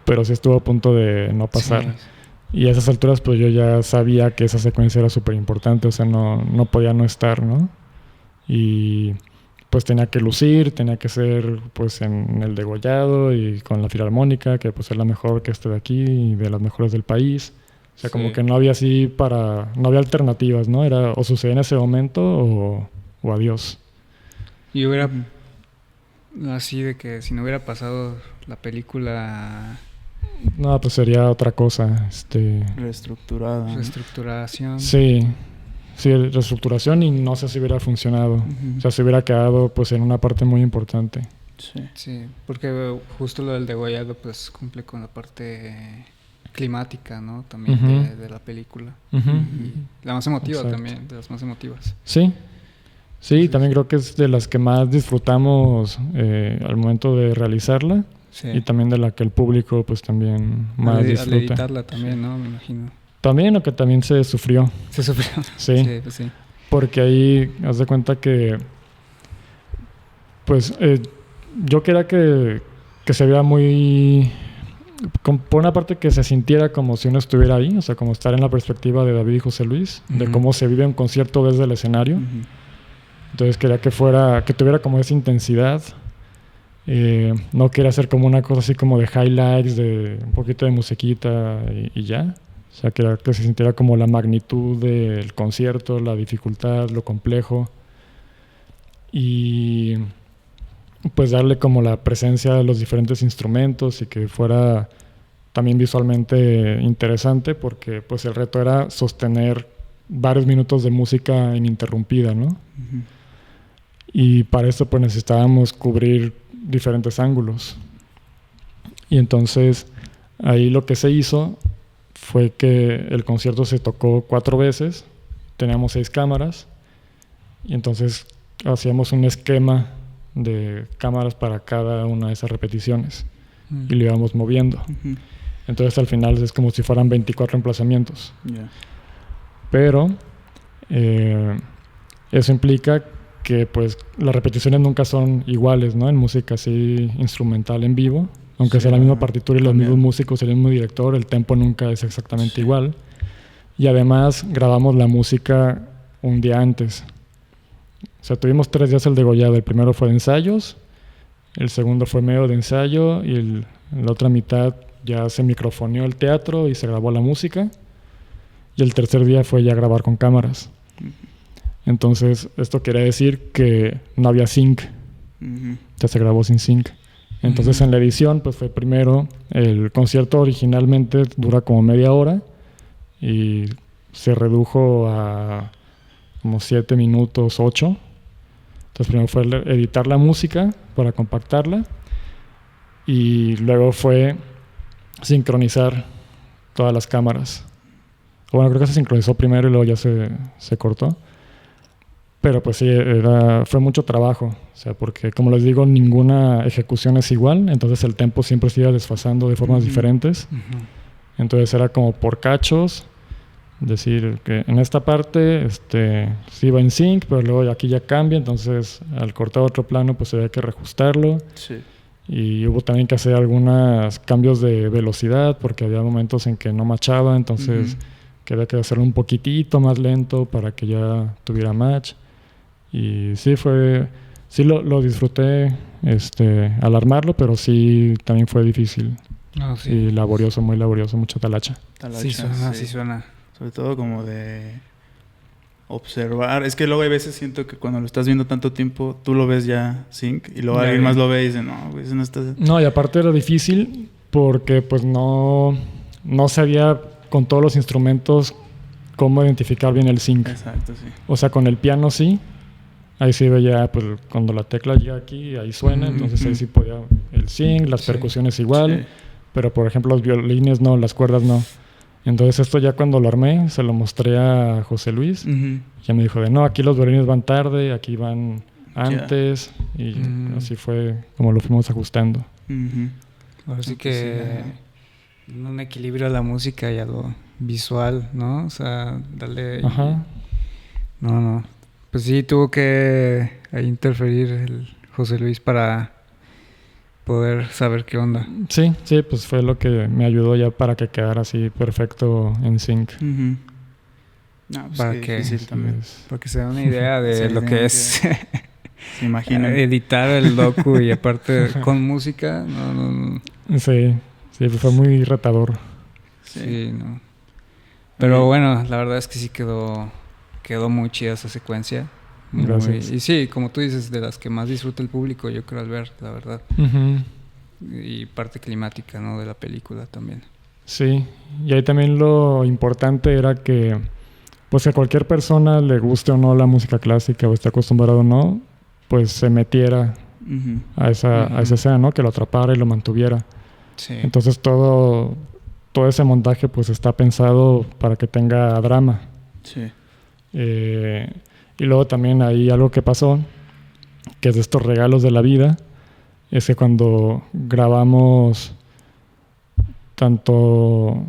Pero sí estuvo a punto de no pasar. Sí. Y a esas alturas pues yo ya sabía que esa secuencia era súper importante, o sea, no podía no estar, ¿no? Y pues tenía que lucir, tenía que ser pues en el degollado y con la Filarmónica, que pues es la mejor que esté de aquí y de las mejores del país. O sea, como que no había no había alternativas, ¿no? Era o sucedía en ese momento o adiós. Y hubiera así de que si no hubiera pasado la película... No, pues sería otra cosa. Reestructurada. Reestructuración. Sí, reestructuración y no sé si hubiera funcionado. O sea, se hubiera quedado pues en una parte muy importante. Sí, porque justo lo del degollado pues cumple con la parte climática, ¿no? También de la película. Y la más emotiva. Exacto. También, de las más emotivas. Sí, también creo que es de las que más disfrutamos al momento de realizarla. Sí. Y también de la que el público pues también más disfruta. Al editarla también, ¿no? Me imagino. También, o que también se sufrió. Se sufrió. Sí. Sí. Porque ahí, haz de cuenta que pues yo quería que se viera muy... por una parte que se sintiera como si uno estuviera ahí, o sea, como estar en la perspectiva de David y José Luis, de cómo se vive un concierto desde el escenario. Entonces quería que tuviera como esa intensidad. No quería hacer como una cosa así como de highlights, de un poquito de musiquita y ya. O sea, quería que se sintiera como la magnitud del concierto, la dificultad, lo complejo. Y pues darle como la presencia de los diferentes instrumentos y que fuera también visualmente interesante, porque pues el reto era sostener varios minutos de música ininterrumpida, ¿no? Y para eso pues necesitábamos cubrir diferentes ángulos. Y entonces ahí lo que se hizo fue que el concierto se tocó 4 veces, teníamos 6 cámaras y entonces hacíamos un esquema de cámaras para cada una de esas repeticiones y lo íbamos moviendo. Entonces al final es como si fueran 24 emplazamientos. Pero eso implica que pues las repeticiones nunca son iguales, ¿no? En música así instrumental en vivo, aunque sea la misma partitura y los mismos músicos, el mismo director, el tempo nunca es exactamente igual. Y además grabamos la música un día antes. O sea, tuvimos 3 días el degollado. El primero fue de ensayos, el segundo fue medio de ensayo y la otra mitad ya se microfoneó el teatro y se grabó la música. Y el tercer día fue ya grabar con cámaras. Entonces, esto quiere decir que no había sync. Ya se grabó sin sync. Entonces, en la edición, pues fue primero, el concierto originalmente dura como media hora y se redujo a como 7 minutos, 8. Entonces, primero fue editar la música para compactarla y luego fue sincronizar todas las cámaras. Bueno, creo que se sincronizó primero y luego ya se cortó. Pero pues sí, fue mucho trabajo. O sea, porque como les digo, ninguna ejecución es igual. Entonces el tempo siempre se iba desfasando de formas diferentes. Entonces era como por cachos. Decir que en esta parte sí va en sync, pero luego aquí ya cambia. Entonces al cortar otro plano pues había que reajustarlo. Sí. Y hubo también que hacer algunos cambios de velocidad porque había momentos en que no machaba. Entonces que había que hacerlo un poquitito más lento para que ya tuviera match. Y sí lo disfruté al armarlo, pero sí también fue difícil. Sí. Y laborioso, muy laborioso, mucha talacha. Sí suena. Sobre todo como de observar. Es que luego hay veces siento que cuando lo estás viendo tanto tiempo, tú lo ves ya sync y luego alguien más lo ve y dice, no, güey, eso no está... No, y aparte era difícil porque pues no sabía con todos los instrumentos cómo identificar bien el sync. Exacto, sí. O sea, con el piano sí. Ahí sí veía, pues cuando la tecla llega aquí, ahí suena, entonces ahí sí podía el sync, las percusiones igual, pero por ejemplo los violines no, las cuerdas no. Entonces esto ya cuando lo armé, se lo mostré a José Luis, ya me dijo no, aquí los violines van tarde, aquí van antes, y así fue como lo fuimos ajustando. Ahora sí que un equilibrio a la música y a lo visual, ¿no? O sea, darle... No. Pues sí, tuvo que interferir el José Luis para poder saber qué onda. Sí, pues fue lo que me ayudó ya para que quedara así perfecto en sync. No, pues para que difícil también. Para que se den una idea de lo que es se imaginan. editar el docu y aparte con música, no. Sí, pues fue muy retador. Sí, no. Pero bueno, la verdad es que sí quedó muy chida esa secuencia. Gracias. Y sí, como tú dices, de las que más disfruta el público, yo creo, al ver, la verdad. Y parte climática, ¿no? De la película también. Sí, y ahí también lo importante era que pues a cualquier persona le guste o no la música clásica o esté acostumbrado o no, pues se metiera a esa escena, ¿no? Que lo atrapara y lo mantuviera. Sí. Entonces todo ese montaje pues está pensado para que tenga drama. Sí. Y luego también hay algo que pasó, que es de estos regalos de la vida, es que cuando grabamos tanto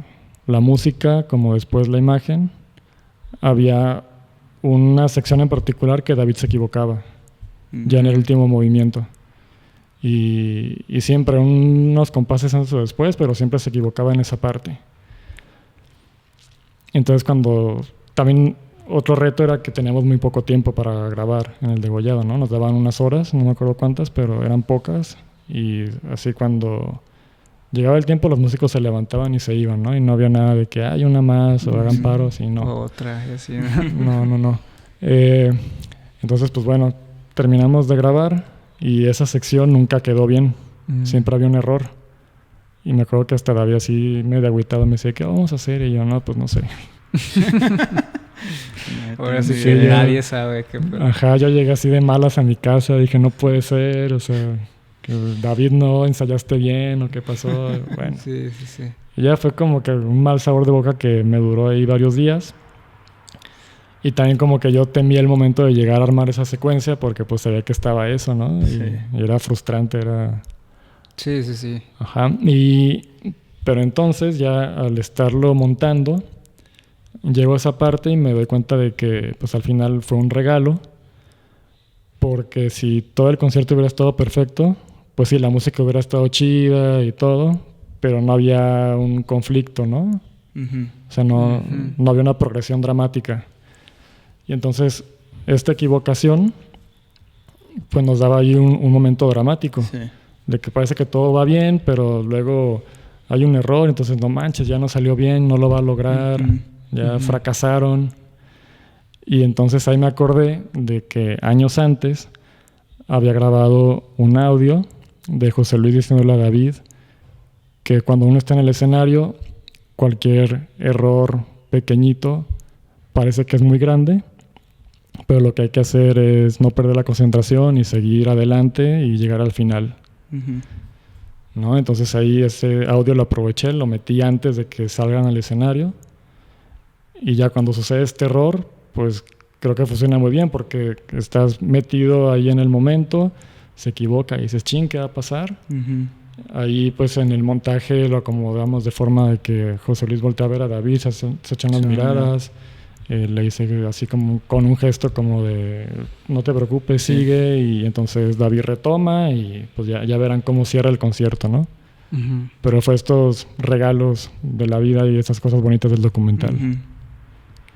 la música como después la imagen, había una sección en particular que David se equivocaba, ya en el último movimiento. Y siempre, unos compases antes o después, pero siempre se equivocaba en esa parte. Entonces cuando también... Otro reto era que teníamos muy poco tiempo para grabar en el degollado, ¿no? Nos daban unas horas, no me acuerdo cuántas, pero eran pocas. Y así cuando llegaba el tiempo, los músicos se levantaban y se iban, ¿no? Y no había nada de que hay una más o hagan paros y no. Otra, y así. No. Entonces, pues bueno, terminamos de grabar y esa sección nunca quedó bien. Siempre había un error. Y me acuerdo que hasta David así medio agüitado me decía, ¿qué vamos a hacer? Y yo, no, pues no sé. Ahora sí que nadie sabe qué. Ajá, yo llegué así de malas a mi casa, dije no puede ser, o sea, que David no ensayaste bien o qué pasó. Bueno, sí. Y ya fue como que un mal sabor de boca que me duró ahí varios días. Y también como que yo temía el momento de llegar a armar esa secuencia porque pues sabía que estaba eso, ¿no? Sí. Y era frustrante, era... Sí, sí, sí. Ajá. Pero entonces ya al estarlo montando, llego a esa parte y me doy cuenta de que pues al final fue un regalo, porque si todo el concierto hubiera estado perfecto, pues sí, la música hubiera estado chida y todo, pero no había un conflicto, ¿no? Uh-huh. O sea, no había una progresión dramática. Y entonces esta equivocación pues nos daba ahí un momento dramático. Sí. De que parece que todo va bien, pero luego hay un error, entonces no manches, ya no salió bien, no lo va a lograr, ya fracasaron. Y entonces ahí me acordé de que años antes había grabado un audio de José Luis diciéndole a David que cuando uno está en el escenario, cualquier error pequeñito parece que es muy grande, pero lo que hay que hacer es no perder la concentración y seguir adelante y llegar al final. Uh-huh. ¿No? Entonces ahí ese audio lo aproveché, lo metí antes de que salgan al escenario, y ya cuando sucede este error, pues creo que funciona muy bien porque estás metido ahí en el momento, se equivoca y dices, chin, ¿qué va a pasar? Uh-huh. Ahí pues en el montaje lo acomodamos de forma de que José Luis voltea a ver a David, se echan las miradas, le dice así como con un gesto como de no te preocupes, sigue, y entonces David retoma y pues ya verán cómo cierra el concierto, ¿no? Uh-huh. Pero fue estos regalos de la vida y esas cosas bonitas del documental. Uh-huh.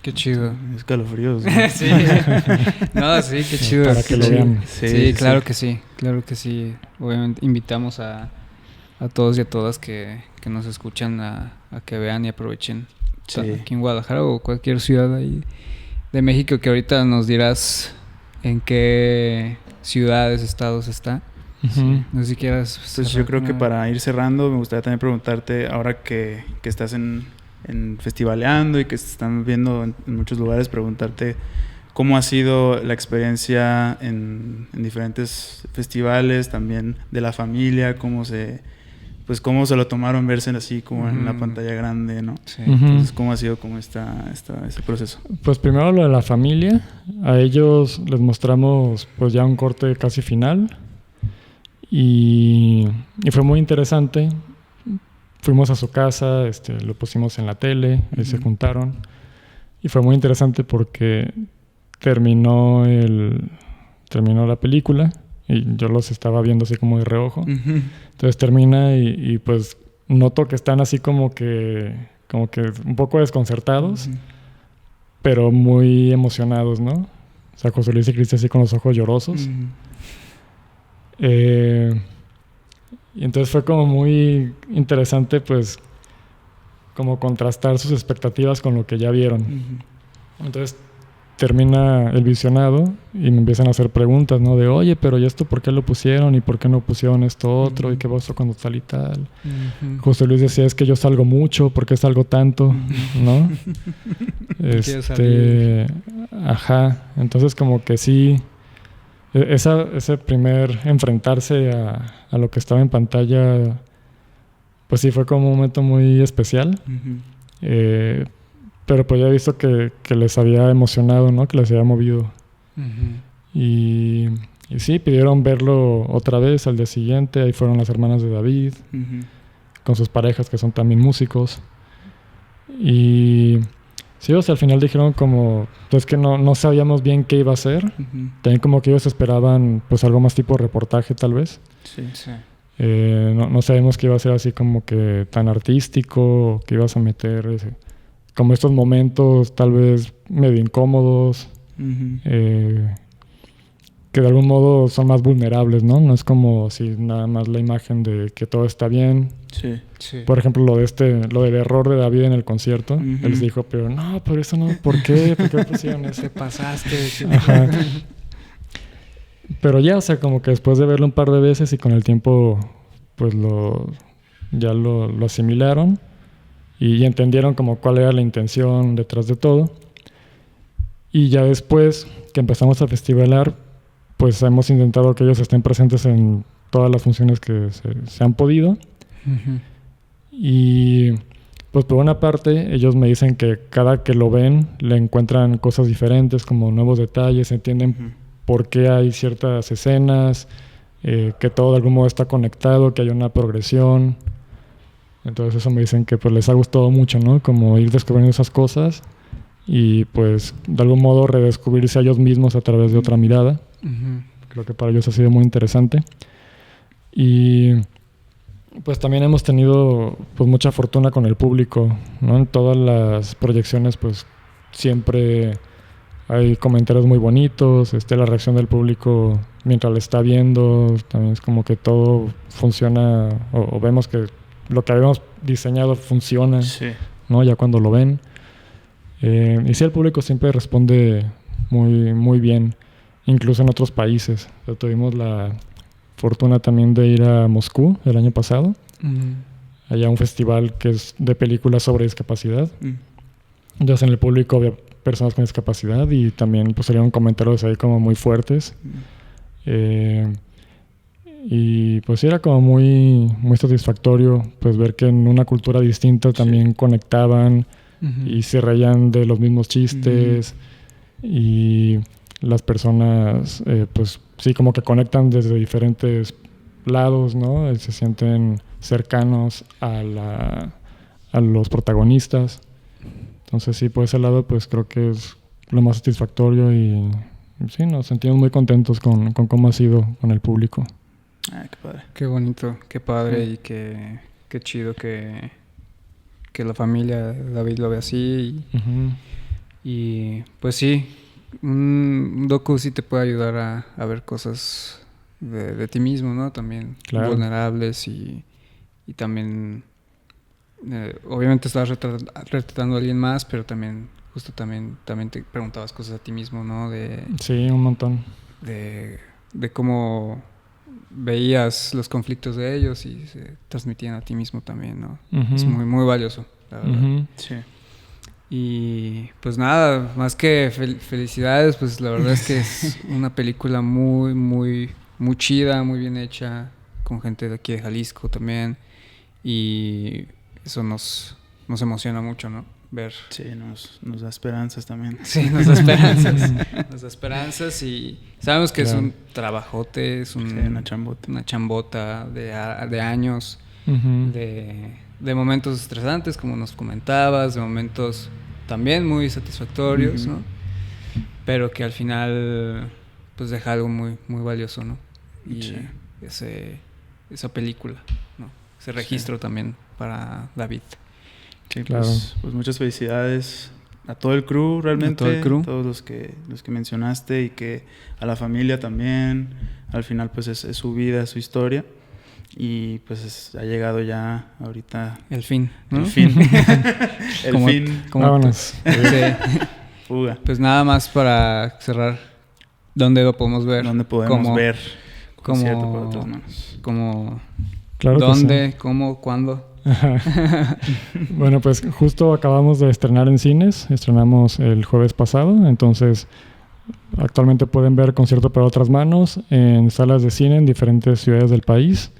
Qué chido. Escalofríos, ¿no? Sí. No, sí, qué chido. Para que lo vean. Sí, claro que sí. Claro que sí. Obviamente invitamos a todos y a todas que nos escuchan a que vean y aprovechen. Sí. Aquí en Guadalajara o cualquier ciudad ahí de México, que ahorita nos dirás en qué ciudades, estados está. Uh-huh. No sé si quieras. Pues yo creo que para ir cerrando me gustaría también preguntarte, ahora que estás en festivaleando y que se están viendo en muchos lugares, preguntarte cómo ha sido la experiencia en diferentes festivales, también de la familia, cómo se lo tomaron verse así como en la pantalla grande, ¿no? Sí. Entonces, ¿cómo ha sido ese proceso? Pues primero lo de la familia. A ellos les mostramos pues ya un corte casi final y fue muy interesante. Fuimos a su casa, lo pusimos en la tele, ahí se juntaron y fue muy interesante porque terminó la película y yo los estaba viendo así como de reojo. Uh-huh. Entonces termina y pues noto que están así como que un poco desconcertados, pero muy emocionados, ¿no? O sea, José Luis y Cristi así con los ojos llorosos. Y entonces fue como muy interesante, pues, como contrastar sus expectativas con lo que ya vieron. Entonces termina el visionado y me empiezan a hacer preguntas, ¿no? De, oye, pero ¿y esto por qué lo pusieron? ¿Y por qué no pusieron esto otro? ¿Y qué pasó cuando tal y tal? José Luis decía, es que yo salgo mucho, ¿por qué salgo tanto? ¿No? Ajá. Entonces como que sí, ese primer enfrentarse a lo que estaba en pantalla, pues sí fue como un momento muy especial. Pero pues ya he visto que les había emocionado, ¿no? Que les había movido. Y sí, pidieron verlo otra vez al día siguiente. Ahí fueron las hermanas de David, con sus parejas que son también músicos. Y sí, o sea, al final dijeron como, pues que no sabíamos bien qué iba a ser. También como que ellos esperaban pues algo más tipo reportaje tal vez. Sí. No sabemos que iba a ser así como que tan artístico, que ibas a meter como estos momentos tal vez medio incómodos, que de algún modo son más vulnerables, ¿no? No es como si nada más la imagen de que todo está bien. Sí. Por ejemplo, lo del error de David en el concierto. Él les dijo, pero eso no, ¿por qué? ¿Por qué pusieron eso? Te pasaste. Ajá. Pero ya, o sea, como que después de verlo un par de veces y con el tiempo, pues ya lo asimilaron y entendieron como cuál era la intención detrás de todo. Y ya después que empezamos a festivalar, pues hemos intentado que ellos estén presentes en todas las funciones que se han podido. Y pues por una parte ellos me dicen que cada que lo ven le encuentran cosas diferentes, como nuevos detalles, entienden por qué hay ciertas escenas, que todo de algún modo está conectado, que hay una progresión. Entonces eso me dicen que pues les ha gustado mucho, ¿no? Como ir descubriendo esas cosas y pues de algún modo redescubrirse a ellos mismos a través de otra mirada. Creo que para ellos ha sido muy interesante. Y pues también hemos tenido pues mucha fortuna con el público, ¿no? En todas las proyecciones pues siempre hay comentarios muy bonitos, la reacción del público mientras lo está viendo, también es como que todo funciona, o vemos que lo que habíamos diseñado funciona, sí, ¿no? Ya cuando lo ven. Y sí, el público siempre responde muy, muy bien, incluso en otros países. O sea, tuvimos la fortuna también de ir a Moscú el año pasado, allá un festival que es de películas sobre discapacidad. Entonces en el público había personas con discapacidad y también pues salieron comentarios ahí como muy fuertes. Y pues sí, era como muy, muy satisfactorio pues ver que en una cultura distinta también conectaban y se reían de los mismos chistes y las personas pues sí como que conectan desde diferentes lados, ¿no? Se sienten cercanos a los protagonistas. Entonces sí, por ese lado pues creo que es lo más satisfactorio y sí, nos sentimos muy contentos con cómo ha sido con el público. Qué padre. Qué bonito, qué padre y qué chido que la familia de David lo ve así. Y pues sí, un docu sí te puede ayudar a ver cosas de ti mismo, ¿no? También vulnerables y también obviamente estabas retratando a alguien más, pero también justo también te preguntabas cosas a ti mismo, ¿no? Sí, un montón. De cómo veías los conflictos de ellos y se transmitían a ti mismo también, ¿no? Es muy, muy valioso, la verdad. Sí. Y pues nada, más que felicidades, pues la verdad es que es una película muy, muy, muy chida, muy bien hecha, con gente de aquí de Jalisco también. Y eso nos emociona mucho, ¿no? Ver. Sí, nos da esperanzas también. Sí, nos da esperanzas. Nos da esperanzas y sabemos que es un trabajote, es una chambota de años, de momentos estresantes, como nos comentabas, de momentos también muy satisfactorios, ¿no? Pero que al final pues deja algo muy, muy valioso, ¿no? Y esa película, ¿no? Ese registro también para David. Sí, pues muchas felicidades a todo el crew realmente, a todo el crew. Todos los que mencionaste y que a la familia también. Al final pues es su vida, su historia y pues ha llegado ya ahorita el fin, ¿no? El fin. Vámonos. Fuga. Pues nada más para cerrar, ¿dónde lo podemos ver? ¿Dónde podemos ver? Concierto por otras manos. Claro. ¿Dónde? Sí. ¿Cómo? ¿Cuándo? Bueno, pues justo acabamos de estrenar en cines, estrenamos el jueves pasado, entonces actualmente pueden ver Concierto para otras manos en salas de cine en diferentes ciudades del país.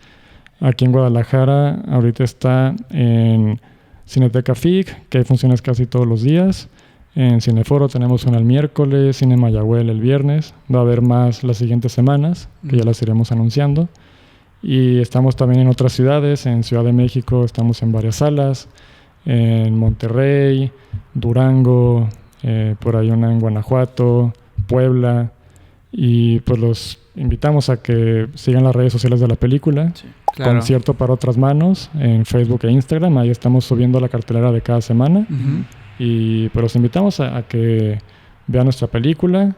Aquí en Guadalajara ahorita está en Cineteca FIC, que hay funciones casi todos los días. En Cineforo tenemos una el miércoles, Cine Mayagüel el viernes. Va a haber más las siguientes semanas, que ya las iremos anunciando. Y estamos también en otras ciudades, en Ciudad de México estamos en varias salas, en Monterrey, Durango, por ahí una en Guanajuato, Puebla. Y pues los invitamos a que sigan las redes sociales de la película. Sí. Claro. Concierto para otras manos en Facebook e Instagram. Ahí estamos subiendo la cartelera de cada semana. Y pues los invitamos a que vean nuestra película.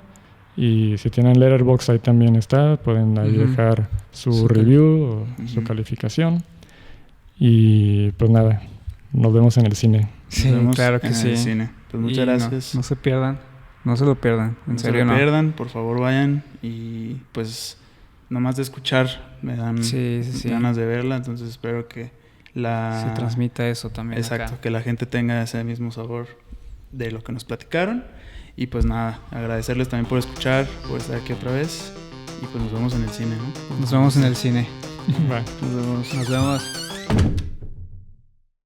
Y si tienen Letterboxd, ahí también está. Pueden ahí dejar su review o su calificación. Y pues nada, nos vemos en el cine. Sí, claro que sí. En el cine. Pues muchas gracias. No se pierdan. No se lo pierdan. En serio, no se lo pierdan. Por favor, vayan. Y pues nomás de escuchar me dan ganas de verla. Entonces espero que se transmita eso también. Exacto, acá. Que la gente tenga ese mismo sabor de lo que nos platicaron. Y pues nada, agradecerles también por escuchar, por estar aquí otra vez. Y pues nos vemos en el cine, ¿no? Nos vemos en el cine. Bye. Nos vemos. Nos vemos.